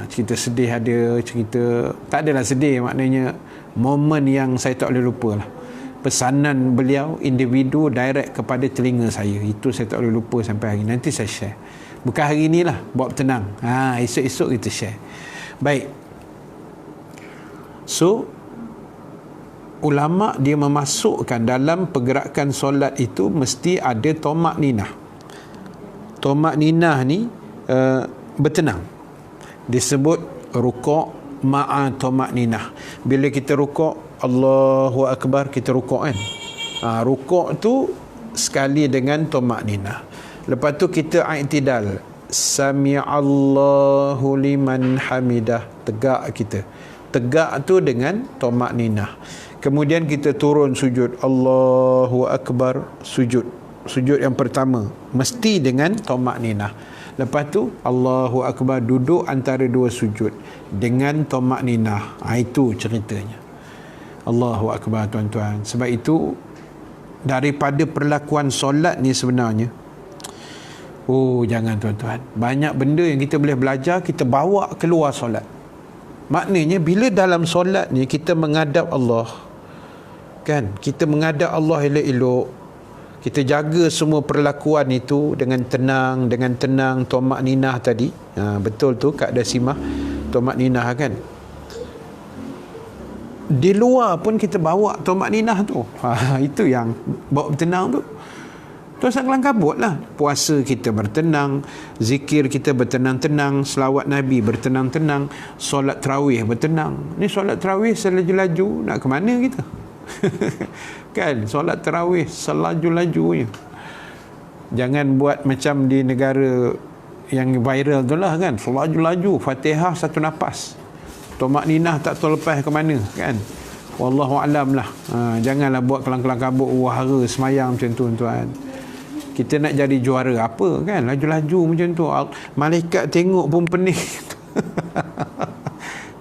Cerita sedih ada, cerita tak adalah sedih, maknanya momen yang saya tak boleh lupa lah. Pesanan beliau individu direct kepada telinga saya, itu saya tak boleh lupa sampai hari. Nanti saya share, bukan hari ni lah, bawa bertenang. Esok-esok kita share. Baik, so ulama dia memasukkan dalam pergerakan solat itu mesti ada tomak ninah. Tomak ninah ni bertenang, disebut rukuk ma'a tomak ninah. Bila kita rukuk, Allahu Akbar, kita rukuk kan, rukuk tu sekali dengan tomak ninah. Lepas tu kita i'tidal, sami'allahu liman hamidah, tegak kita. Tegak tu dengan tomak ninah. Kemudian kita turun sujud, Allahu Akbar, sujud yang pertama mesti dengan tomak ninah. Lepas tu Allahu Akbar, duduk antara dua sujud dengan tomak ninah. Itu ceritanya. Allahu Akbar, tuan-tuan. Sebab itu daripada perlakuan solat ni sebenarnya, jangan tuan-tuan, banyak benda yang kita boleh belajar, kita bawa keluar solat. Maknanya bila dalam solat ni kita menghadap Allah, kan, kita menghadap Allah elok-elok, kita jaga semua perlakuan itu dengan tenang, tomak ninah tadi. Betul tu Kak Dasimah, tomak ninah kan. Di luar pun kita bawa tomak ninah tu. Itu yang bawa bertenang tu. Tuan kelang kabut lah. Puasa kita bertenang, zikir kita bertenang-tenang, selawat Nabi bertenang-tenang, solat tarawih bertenang. Ni solat tarawih selaju-laju, nak ke mana kita? Kan, solat tarawih selaju-lajunya. Jangan buat macam di negara yang viral tu lah kan, selaju-laju, Fatihah satu nafas, tomak ninah tak tahu lepas ke mana kan. Wallahu alam lah. Janganlah buat kelang-kelang kabut wahara semayang macam tu, tuan. Kita nak jadi juara apa kan, laju-laju macam tu, malaikat tengok pun pening.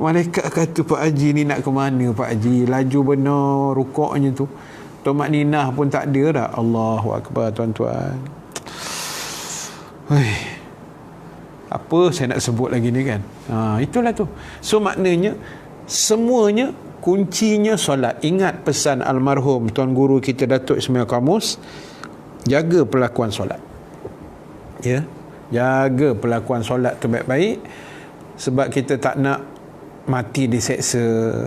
Malaikat kata, Pak Haji ni nak ke mana Pak Haji, laju benar rukuknya tu, tomak ninah pun tak ada dah. Allahu Akbar, tuan-tuan. Apa saya nak sebut lagi ni kan. Itulah tu. So maknanya semuanya kuncinya solat. Ingat pesan almarhum Tuan Guru kita Datuk Ismail Kamus, jaga perlakuan solat. Ya, jaga perlakuan solat tu baik-baik, sebab kita tak nak mati diseksa,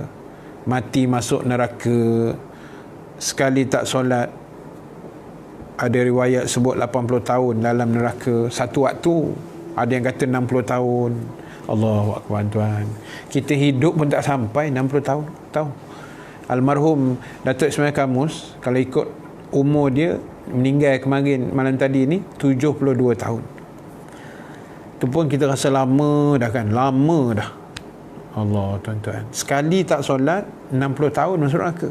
mati masuk neraka. Sekali tak solat, ada riwayat sebut 80 tahun dalam neraka. Satu waktu Ada yang kata 60 tahun. Allahu Akbar tuan. Kita hidup pun tak sampai 60 tahun. Tahu? Almarhum Datuk Ismail Kamus, kalau ikut umur dia, meninggal kemarin malam tadi ni 72 tahun. Tu pun kita rasa lama dah kan. Lama dah. Allah tuan-tuan. Sekali tak solat 60 tahun masuk neraka.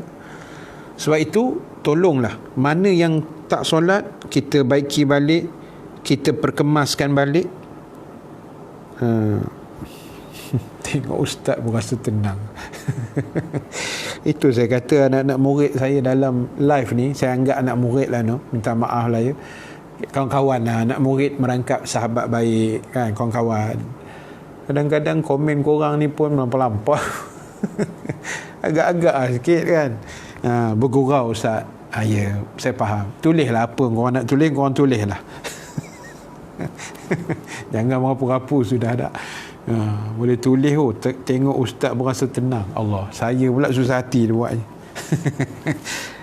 Sebab itu tolonglah, mana yang tak solat kita baiki balik, kita perkemaskan balik. Tengok ustaz pun rasa tenang. Itu saya kata anak-anak murid saya dalam live ni, saya anggap anak murid lah no, minta maaf lah ya, kawan-kawan lah, anak murid merangkap sahabat baik kan, kawan-kawan. Kadang-kadang komen korang ni pun melampau-lampau. Agak-agak lah sikit kan. Bergurau ustaz. Ya, saya faham. Tulislah apa korang nak tulis, korang tulis lah. Jangan merapu-rapu sudah dah. Boleh tulis tengok ustaz berasa tenang. Allah, saya pula susah hati dia buatnya.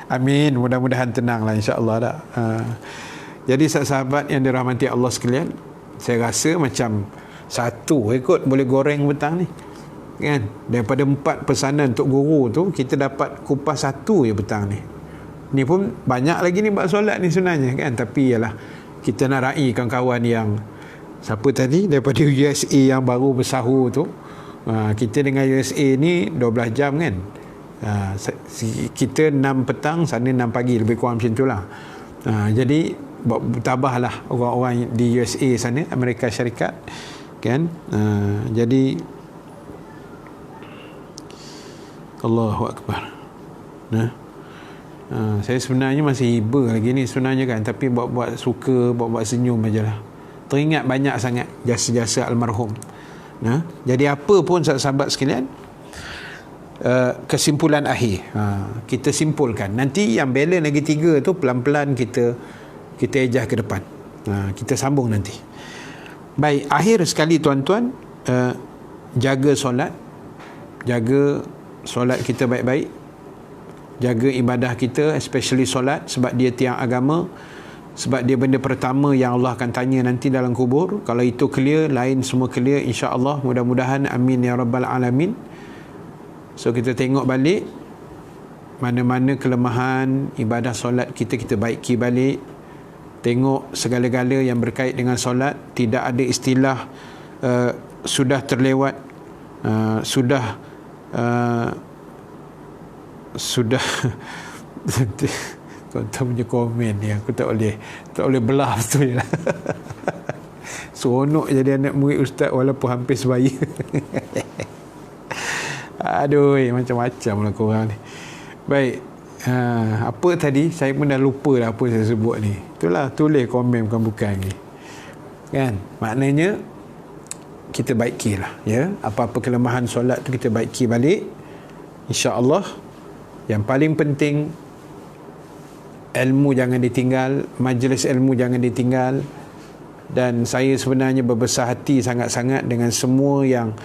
Amin, mudah-mudahan tenang lah insya-Allah dah. Jadi sahabat yang dirahmati Allah sekalian, saya rasa macam satu ikut boleh goreng petang ni kan. Daripada 4 pesanan untuk guru tu, kita dapat kupas 1 je petang ni. Ni pun banyak lagi ni bab solat ni sebenarnya kan. Tapi ialah kita nak raih kawan-kawan yang siapa tadi daripada USA yang baru bersahur tu. Kita dengan USA ni 12 jam kan. Kita 6 petang, sana 6 pagi, lebih kurang macam tu lah. Jadi bertabahlah orang-orang di USA sana, Amerika Syarikat kan. Jadi Allahu Akbar. Saya sebenarnya masih hiba lagi ni sebenarnya kan, tapi buat-buat suka, buat-buat senyum ajalah. Teringat banyak sangat jasa-jasa almarhum. Jadi apa pun sahabat sekalian, kesimpulan akhir, kita simpulkan. Nanti yang balance lagi 3 tu pelan-pelan kita ejah ke depan. Kita sambung nanti. Baik, akhir sekali tuan-tuan, jaga solat. Jaga solat kita baik-baik. Jaga ibadah kita, especially solat, sebab dia tiang agama. Sebab dia benda pertama yang Allah akan tanya nanti dalam kubur. Kalau itu clear, lain semua clear, insya-Allah, mudah-mudahan, amin ya rabbal alamin. So kita tengok balik mana-mana kelemahan ibadah solat kita baiki balik. Tengok segala-gala yang berkait dengan solat. Tidak ada istilah sudah terlewat, sudah tuan-tuan punya komen ni aku tak boleh belah betul lah. Seronok jadi anak murid ustaz walaupun hampir sebaya. Aduh, macam-macam lah korang ni. Baik, apa tadi saya pun dah lupa dah apa saya sebut ni. Itulah, tulis komen bukan ni kan. Maknanya kita baikilah ya, apa-apa kelemahan solat tu kita baiki balik, insya-Allah. Yang paling penting, ilmu jangan ditinggal, majlis ilmu jangan ditinggal. Dan saya sebenarnya berbesar hati sangat-sangat dengan semua yang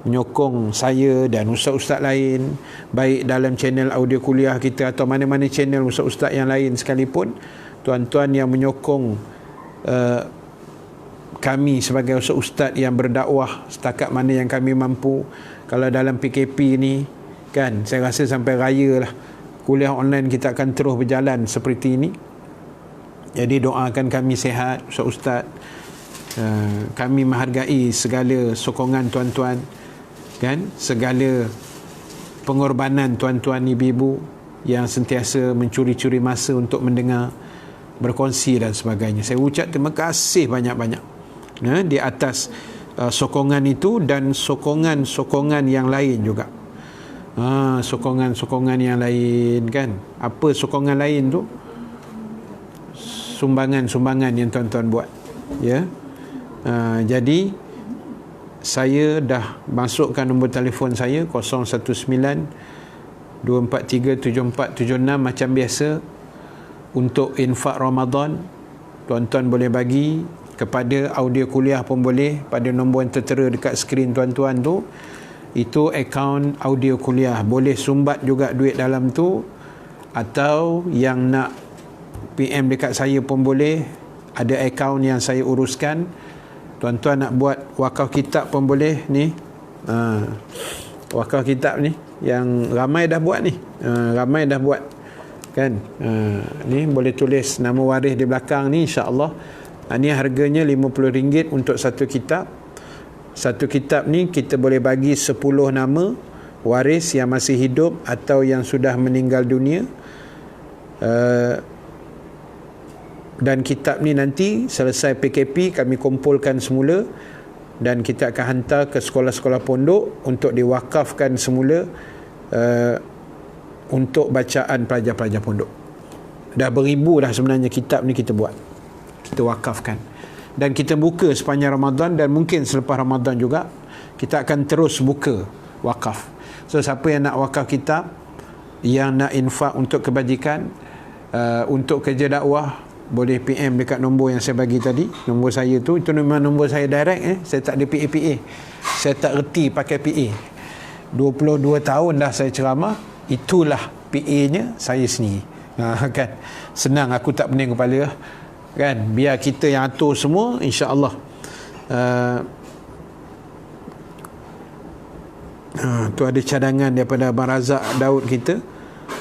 menyokong saya dan ustaz-ustaz lain, baik dalam channel audio kuliah kita atau mana-mana channel ustaz-ustaz yang lain sekalipun. Tuan-tuan yang menyokong kami sebagai ustaz-ustaz yang berdakwah setakat mana yang kami mampu. Kalau dalam PKP ni kan, saya rasa sampai raya lah kuliah online kita akan terus berjalan seperti ini. Jadi doakan kami sihat ustaz-ustaz. Kami menghargai segala sokongan tuan-tuan kan, segala pengorbanan tuan-tuan ibu-ibu yang sentiasa mencuri-curi masa untuk mendengar, berkongsi dan sebagainya. Saya ucap terima kasih banyak-banyak di atas sokongan itu dan sokongan-sokongan yang lain juga. Sokongan-sokongan yang lain kan. Apa sokongan lain tu? Sumbangan-sumbangan yang tuan-tuan buat ya. Jadi saya dah masukkan nombor telefon saya 019-243-7476 macam biasa. Untuk infak Ramadan, tuan-tuan boleh bagi kepada audio kuliah pun boleh pada nombor yang tertera dekat skrin tuan-tuan tu. Itu akaun audio kuliah, boleh sumbat juga duit dalam tu, atau yang nak PM dekat saya pun boleh. Ada akaun yang saya uruskan Tuan-tuan nak buat wakaf kitab pun boleh ni. Wakaf kitab ni yang ramai dah buat ni. Ramai dah buat kan. Ni boleh tulis nama waris di belakang ni, insya-Allah. Ni harganya RM50 untuk satu kitab. Satu kitab ni kita boleh bagi 10 nama waris yang masih hidup atau yang sudah meninggal dunia. Dan kitab ni nanti selesai PKP kami kumpulkan semula dan kita akan hantar ke sekolah-sekolah pondok untuk diwakafkan semula untuk bacaan pelajar-pelajar pondok. Dah beribu dah sebenarnya kitab ni kita buat, kita wakafkan, dan kita buka sepanjang Ramadan, dan mungkin selepas Ramadan juga kita akan terus buka wakaf. So siapa yang nak wakaf kitab, yang nak infak untuk kebajikan, untuk kerja dakwah, boleh PM dekat nombor yang saya bagi tadi. Nombor saya tu, itu memang nombor saya direct. Saya tak ada PA. Saya tak reti pakai PA. 22 tahun dah saya ceramah, itulah PA-nya saya sendiri. Kan senang, aku tak pening kepala kan, biar kita yang atur semua, insya-Allah. Tu ada cadangan daripada Abang Razak Daud kita,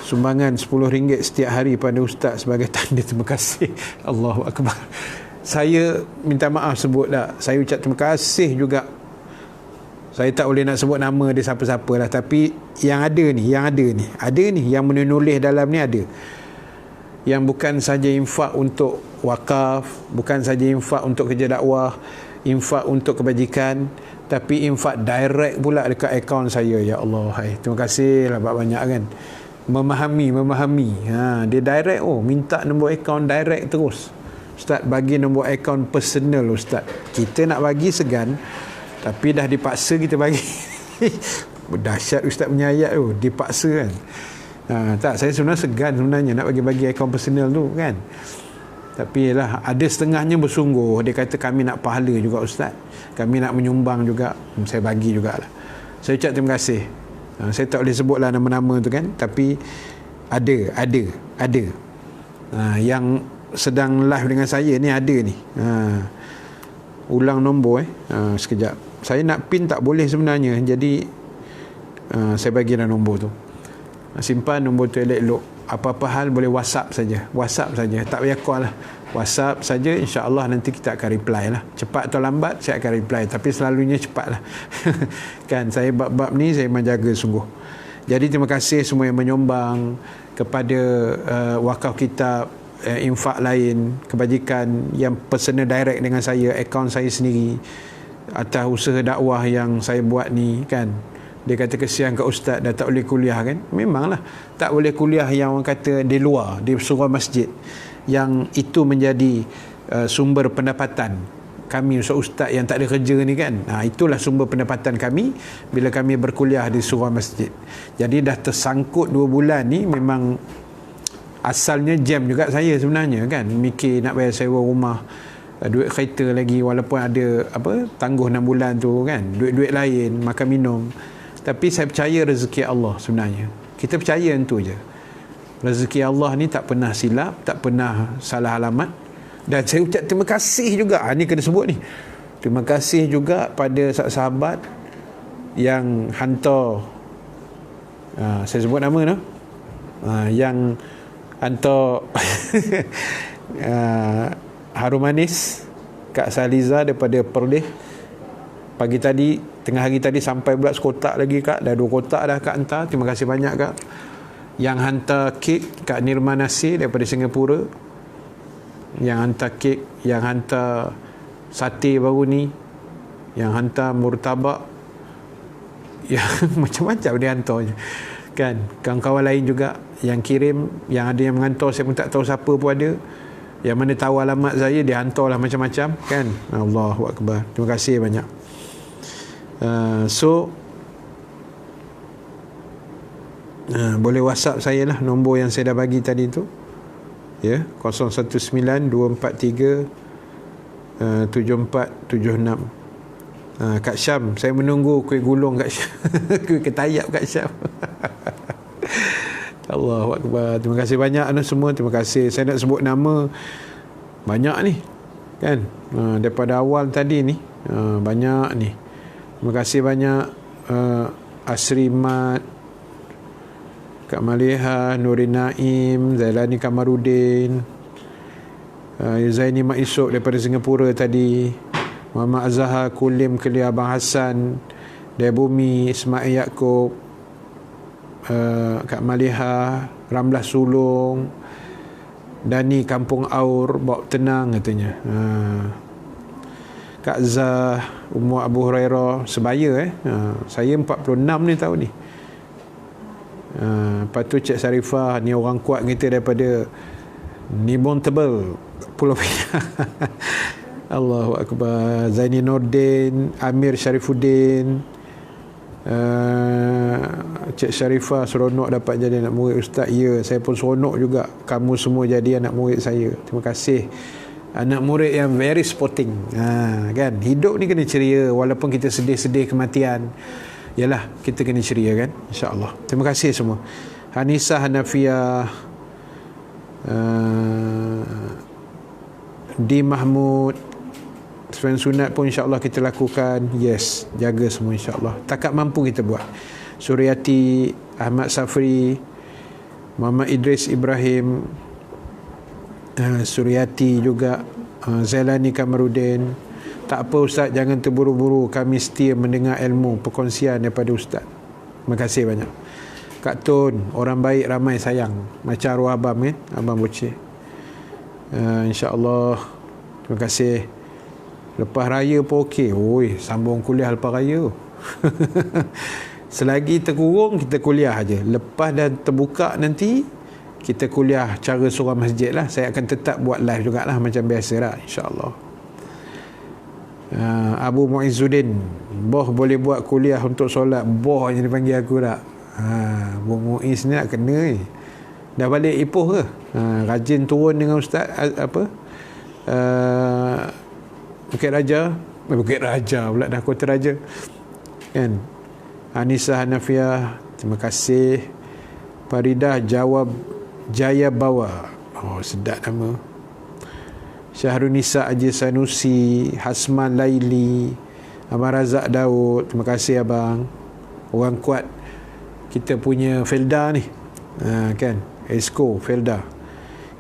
sumbangan RM10 setiap hari pada ustaz sebagai tanda terima kasih. Allahu Akbar. Saya minta maaf sebut dah, saya ucap terima kasih juga. Saya tak boleh nak sebut nama dia siapa-siapa lah, tapi yang ada ni yang menulis dalam ni ada, yang bukan saja infak untuk wakaf, bukan saja infak untuk kerja dakwah, infak untuk kebajikan, tapi infak direct pula dekat akaun saya. Ya Allah, terima kasih lah banyak kan. Memahami dia direct, minta nombor akaun direct terus. Ustaz bagi nombor akaun personal ustaz. Kita nak bagi segan, tapi dah dipaksa kita bagi. Dahsyat ustaz punya ayat tu, dipaksa kan. Tak, saya sebenarnya segan sebenarnya nak bagi akaun personal tu kan. Tapi lah, ada setengahnya bersungguh. Dia kata kami nak pahala juga ustaz, kami nak menyumbang juga. Saya bagi jugalah. Saya ucap terima kasih. Saya tak boleh sebutlah nama-nama tu kan, tapi ada yang sedang live dengan saya ni, ada ni. Ulang nombor sekejap. Saya nak pin tak boleh sebenarnya, jadi saya bagi dah nombor tu. Simpan nombor tu elok-elok. Apa-apa hal boleh WhatsApp saja, tak payah call lah. WhatsApp saja, insya-Allah nanti kita akan reply lah. Cepat atau lambat saya akan reply, tapi selalunya cepat lah. Kan saya bab-bab ni saya menjaga sungguh. Jadi terima kasih semua yang menyumbang kepada wakaf kitab, infak lain, kebajikan yang personal direct dengan saya, akaun saya sendiri, atas usaha dakwah yang saya buat ni kan. Dia kata kesian kat ustaz dah tak boleh kuliah kan. Memanglah tak boleh kuliah yang orang kata di luar, di surau masjid, yang itu menjadi sumber pendapatan kami ustaz-ustaz yang tak ada kerja ni kan. Itulah sumber pendapatan kami bila kami berkuliah di surau masjid. Jadi dah tersangkut 2 bulan ni, memang asalnya jam juga saya sebenarnya kan, mikir nak bayar sewa rumah, duit kereta lagi, walaupun ada tangguh 6 bulan tu kan, duit-duit lain, makan minum. Tapi saya percaya rezeki Allah sebenarnya. Kita percaya itu je. Rezeki Allah ni tak pernah silap, tak pernah salah alamat. Dan saya ucap terima kasih juga. Ni kena sebut ni. Terima kasih juga pada sahabat yang hantar, saya sebut nama tu, yang hantar harum manis Kak Saliza daripada Perlis. Pagi tadi, tengah hari tadi sampai pula sekotak lagi Kak. Dah 2 kotak dah Kak hantar. Terima kasih banyak Kak. Yang hantar kek Kak Nirma Nasir daripada Singapura. Yang hantar kek, yang hantar sate baru ni, yang hantar murtabak, yang macam-macam dia hantar je kan. Kawan-kawan lain juga yang kirim, yang ada yang mengantar, saya pun tak tahu siapa pun ada. Yang mana tahu alamat saya, dia hantarlah macam-macam kan. Allahu Akbar. Terima kasih banyak. Boleh WhatsApp saya lah, nombor yang saya dah bagi tadi tu ya, 0192437476. Kak Syam, saya menunggu kuih gulung Kak Syam. Kuih ketayap Kak Syam. Allahu Akbar. Terima kasih banyak anda semua. Terima kasih. Saya nak sebut nama banyak ni kan, daripada awal tadi ni Banyak ni. Terima kasih banyak Asri Mat, Kak Maliha, Nurin Naim, Zailani Kamarudin, Yuzaini Mak Isok daripada Singapura tadi, Muhammad Azhar, Kulim Kelia, Abang Hassan, Debumi, Ismail Yaakob, Kak Maliha, Ramlah Sulong, Dani Kampung Aur, bawa tenang katanya. Kak Zah, Ummu Abu Hurairah, sebaya saya 46 ni tahun ni. Lepas tu Cik Sarifah, ni orang kuat kita daripada Nibong Tebel, Pulau Pinang. Allahu Akbar. Zaini Nordin, Amir Syarifuddin, Cik Syarifah, seronok dapat jadi anak murid Ustaz. Ya, saya pun seronok juga kamu semua jadi anak murid saya. Terima kasih. Anak murid yang very sporting. Kan, hidup ni kena ceria walaupun kita sedih-sedih kematian. Yalah, kita kena ceria kan, insya-Allah. Terima kasih semua. Hanisa Hanafiah, Di Mahmud, Sven sunat pun insya-Allah kita lakukan. Yes, jaga semua insya-Allah. Takat mampu kita buat. Suryati, Ahmad Safri, Muhammad Idris Ibrahim, Suryati juga, Zailani Kamarudin. Tak apa Ustaz, jangan terburu-buru. Kami setia mendengar ilmu perkongsian daripada Ustaz. Terima kasih banyak. Kak Tun, orang baik ramai sayang. Macam arwah abang kan, Abang Boceh. InsyaAllah. Terima kasih. Lepas raya pun okey. Oi, sambung kuliah lepas raya. Selagi terkurung, kita kuliah aja. Lepas dah terbuka nanti, kita kuliah cara surah masjid lah. Saya akan tetap buat live jugalah macam biasa lah, insyaAllah. Abu Muizzuddin, boh boleh buat kuliah untuk solat. Boh yang dipanggil aku tak. Abu Muiz ni nak kena ni. Dah balik Ipoh ke? Rajin turun dengan Ustaz Bukit Raja. Bukit Raja pula dah, Kota Raja kan. Anissa Hanafiah, terima kasih. Faridah Jaya Bawa, oh sedap nama. Syahrunisa Haji Sanusi, Hasman Laili, Abang Razak Daud, terima kasih abang. Orang kuat kita punya Felda ni, kan, Esko Felda.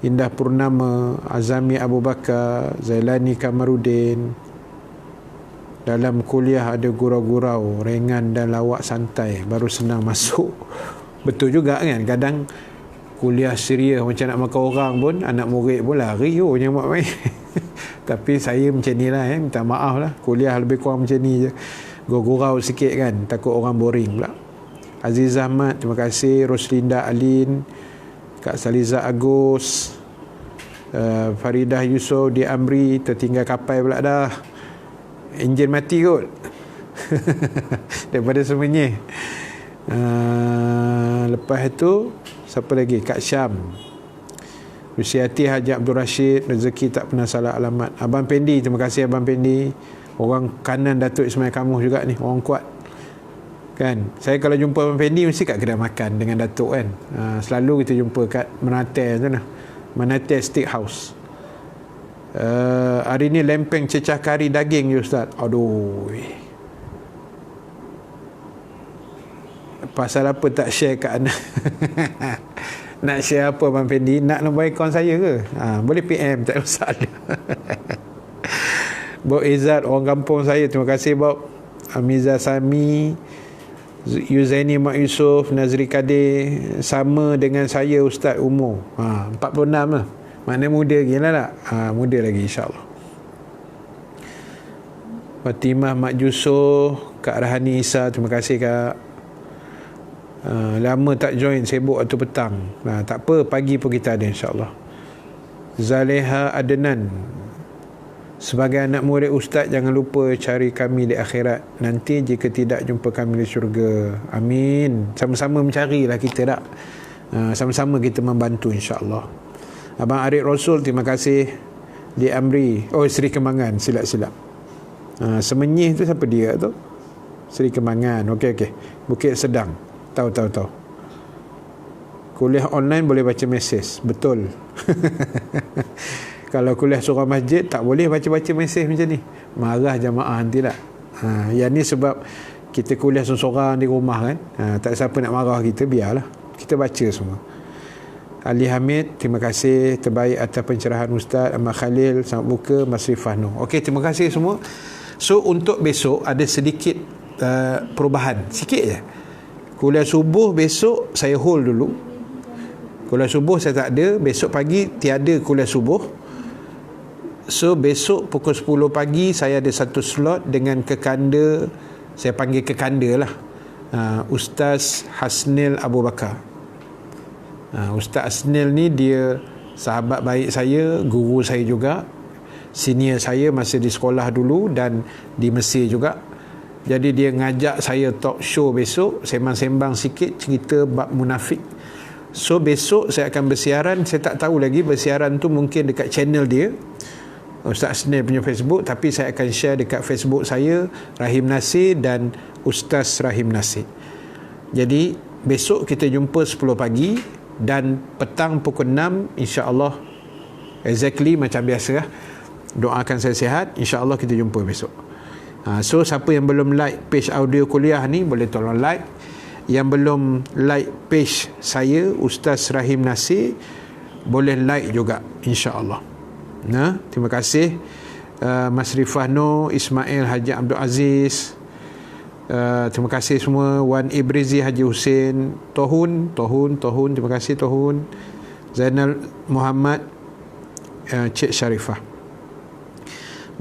Indah Purnama, Azami Abu Bakar, Zailani Kamarudin. Dalam kuliah ada gurau-gurau, ringan dan lawak santai, baru senang masuk. Betul juga kan, kadang kuliah serius macam nak makan orang pun, anak murid pun lari je buat main. Tapi saya macam ni lah, minta maaf lah, kuliah lebih kurang macam ni je, gurau sikit kan, takut orang boring pula. Aziz Ahmad, terima kasih. Roslinda Alin, Kak Saliza Agus, Faridah Yusof di Amri, tertinggal kapal pula dah, enjin mati kot. Daripada semuanya. Lepas itu siapa lagi? Kak Syam, Rusiati Haji Abdul Rashid, rezeki tak pernah salah alamat. Abang Pendi, terima kasih Abang Pendi. Orang kanan Datuk Ismail Kamuh juga ni, orang kuat kan. Saya kalau jumpa Abang Pendi mesti kat kedai makan dengan Datuk kan. Selalu kita jumpa kat Menate tu lah, Menate Steakhouse. Hari ni lempeng cecah kari daging je Ustaz. Aduh, pasal apa tak share kat anak? Nak share apa Abang Fendi? Nak nombor akaun saya ke? Boleh PM, tak usah. Bob Izzat, orang kampung saya, terima kasih Bob. Amiza Sami, Yuzaini Mak Yusof, Nazri Kadir, sama dengan saya Ustaz umur 46 lah. Mana muda lagi lah tak? Muda lagi insyaAllah. Fatimah Mak Jusoh, Kak Rahani Isa, terima kasih Kak. Lama tak join, sibuk waktu petang. Tak apa, pagi pun kita ada insyaAllah. Zaleha Adenan, sebagai anak murid Ustaz, jangan lupa cari kami di akhirat nanti jika tidak jumpa kami di syurga. Amin. Sama-sama mencarilah kita tak? Sama-sama kita membantu insyaAllah. Abang Arif Rasul, terima kasih. Di Amri, Seri Kembangan, silap-silap. Semenyih tu siapa dia tu? Seri Kembangan, okey. Bukit Sedang, tahu. Kuliah online boleh baca mesej, betul. Kalau kuliah surah masjid tak boleh baca-baca mesej macam ni. Marah jamaah nanti tak. Yang ni sebab kita kuliah seorang-seorang di rumah kan. Tak siapa nak marah kita, biarlah. Kita baca semua. Ali Hamid, terima kasih terbaik atas pencerahan Ustaz. Ahmad Khalil, selamat buka. Mas Rifah Noh. Okey, terima kasih semua. So untuk besok ada sedikit perubahan, sikit je. Kuliah subuh besok saya hold dulu. Kuliah subuh saya tak ada. Besok pagi tiada kuliah subuh. So besok pukul 10 pagi saya ada satu slot dengan kekanda, saya panggil kekanda lah, Ustaz Hasnil Abu Bakar. Ustaz Hasnil ni dia sahabat baik saya, guru saya juga, senior saya masa di sekolah dulu dan di Mesir juga. Jadi dia ngajak saya talk show besok, sembang-sembang sikit cerita bab munafik. So besok saya akan bersiaran, saya tak tahu lagi bersiaran tu mungkin dekat channel dia Ustaz Hasnil punya Facebook, tapi saya akan share dekat Facebook saya, Rahim Nasir dan Ustaz Rahim Nasir. Jadi besok kita jumpa 10 pagi dan petang pukul 6 insya-Allah, exactly macam biasa lah. Doakan saya sihat, insya-Allah kita jumpa besok. So siapa yang belum like page audio kuliah ni boleh tolong like. Yang belum like page saya Ustaz Rahim Nasir boleh like juga, insya-Allah. Terima kasih Mas Rifah Noh, Ismail Haji Abdul Aziz, terima kasih semua. Wan Ibrizi Haji Hussein, Tohun, terima kasih Tohun, Zainal Muhammad, Cik Sharifah.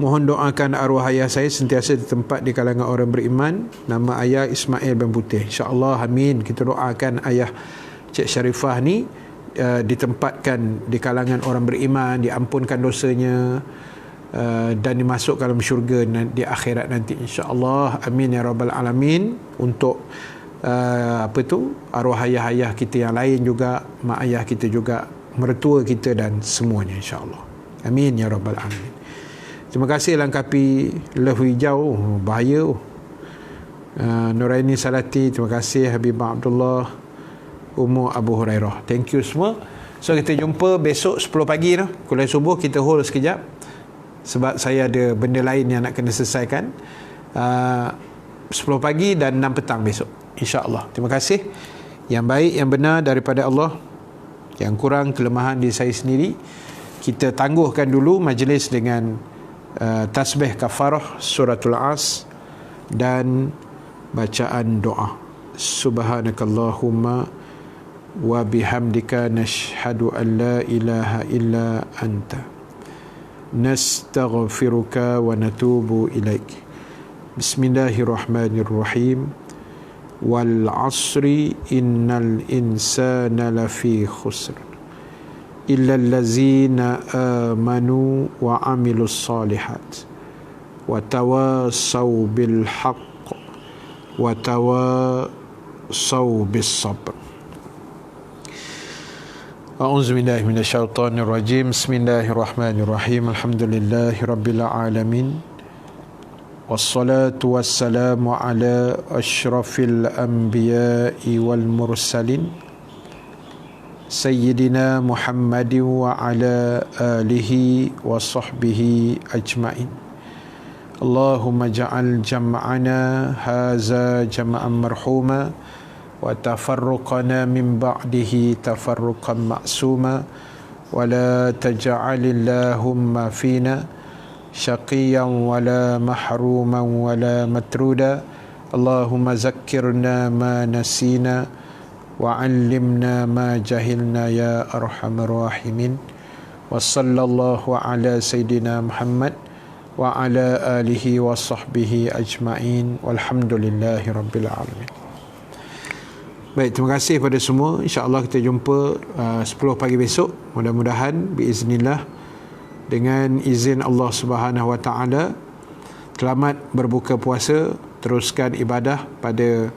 Mohon doakan arwah ayah saya sentiasa ditempat di kalangan orang beriman. Nama ayah Ismail bin Putih, insya-Allah, amin. Kita doakan ayah Cik Sharifah ni ditempatkan di kalangan orang beriman, diampunkan dosanya, dan dimasukkan dalam syurga di akhirat nanti, insya-Allah, amin ya rabbal alamin. Untuk arwah ayah-ayah kita yang lain juga, mak ayah kita juga, mertua kita dan semuanya, insya-Allah, amin ya rabbal alamin. Terima kasih lengkapi Love Hijau, bahaya. Nuraini Salati, terima kasih. Habibah Abdullah, Umur Abu Hurairah, thank you semua. So kita jumpa besok 10 pagi tu, kuliah subuh kita hold sekejap sebab saya ada benda lain yang nak kena selesaikan. 10 pagi dan 6 petang besok, insya-Allah. Terima kasih. Yang baik, yang benar daripada Allah, yang kurang kelemahan di saya sendiri. Kita tangguhkan dulu majlis dengan tasbih kafarah suratul As dan bacaan doa. Subhanakallahumma wa bihamdika nashhadu an la ilaha illa anta nastaghfiruka wa natubu ilaik. Bismillahirrahmanirrahim. Wal 'asri innal insana lafi khusr illa allazina amanu wa 'amilus solihat wa tawasaw bil haqq wa tawasaw bis sabr. A'udzubillahi minasyaitonir rajim. Bismillahirrahmanirrahim. Alhamdulillahi rabbil alamin. Wassalatu wassalamu ala asyrafil anbiya'i wal mursalin Sayyidina Muhammadin wa ala alihi wa sahbihi ajma'in. Allahumma ja'al jam'ana haza jam'an marhuma wa tafarruqana min ba'dihi tafarruqan ma'suma wa la taj'alillahumma fina syaqiyan wa la mahruman wa la matruda. Allahumma zakkirna ma nasina wa 'allimna ma jahilna ya arhamar rahimin. Wa sallallahu ala sayyidina Muhammad wa ala alihi wa sahbihi ajma'in walhamdulillahi rabbil alamin. Baik, terima kasih pada semua. InsyaAllah kita jumpa 10 pagi besok. Mudah-mudahan biiznillah, dengan izin Allah Subhanahu Wa Taala. Selamat berbuka puasa, teruskan ibadah pada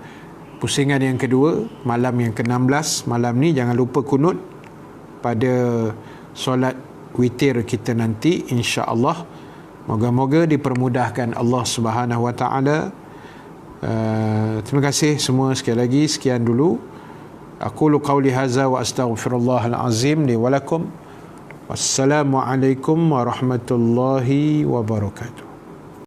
pusingan yang kedua, malam yang ke-16. Malam ni jangan lupa kunut pada solat witir kita nanti, insya-Allah. Moga-moga dipermudahkan Allah Subhanahu Wa Taala. Terima kasih semua sekali lagi. Sekian dulu. Aqulu qawli hadza wa astaghfirullahal azim li wa lakum. Wassalamualaikum warahmatullahi wabarakatuh.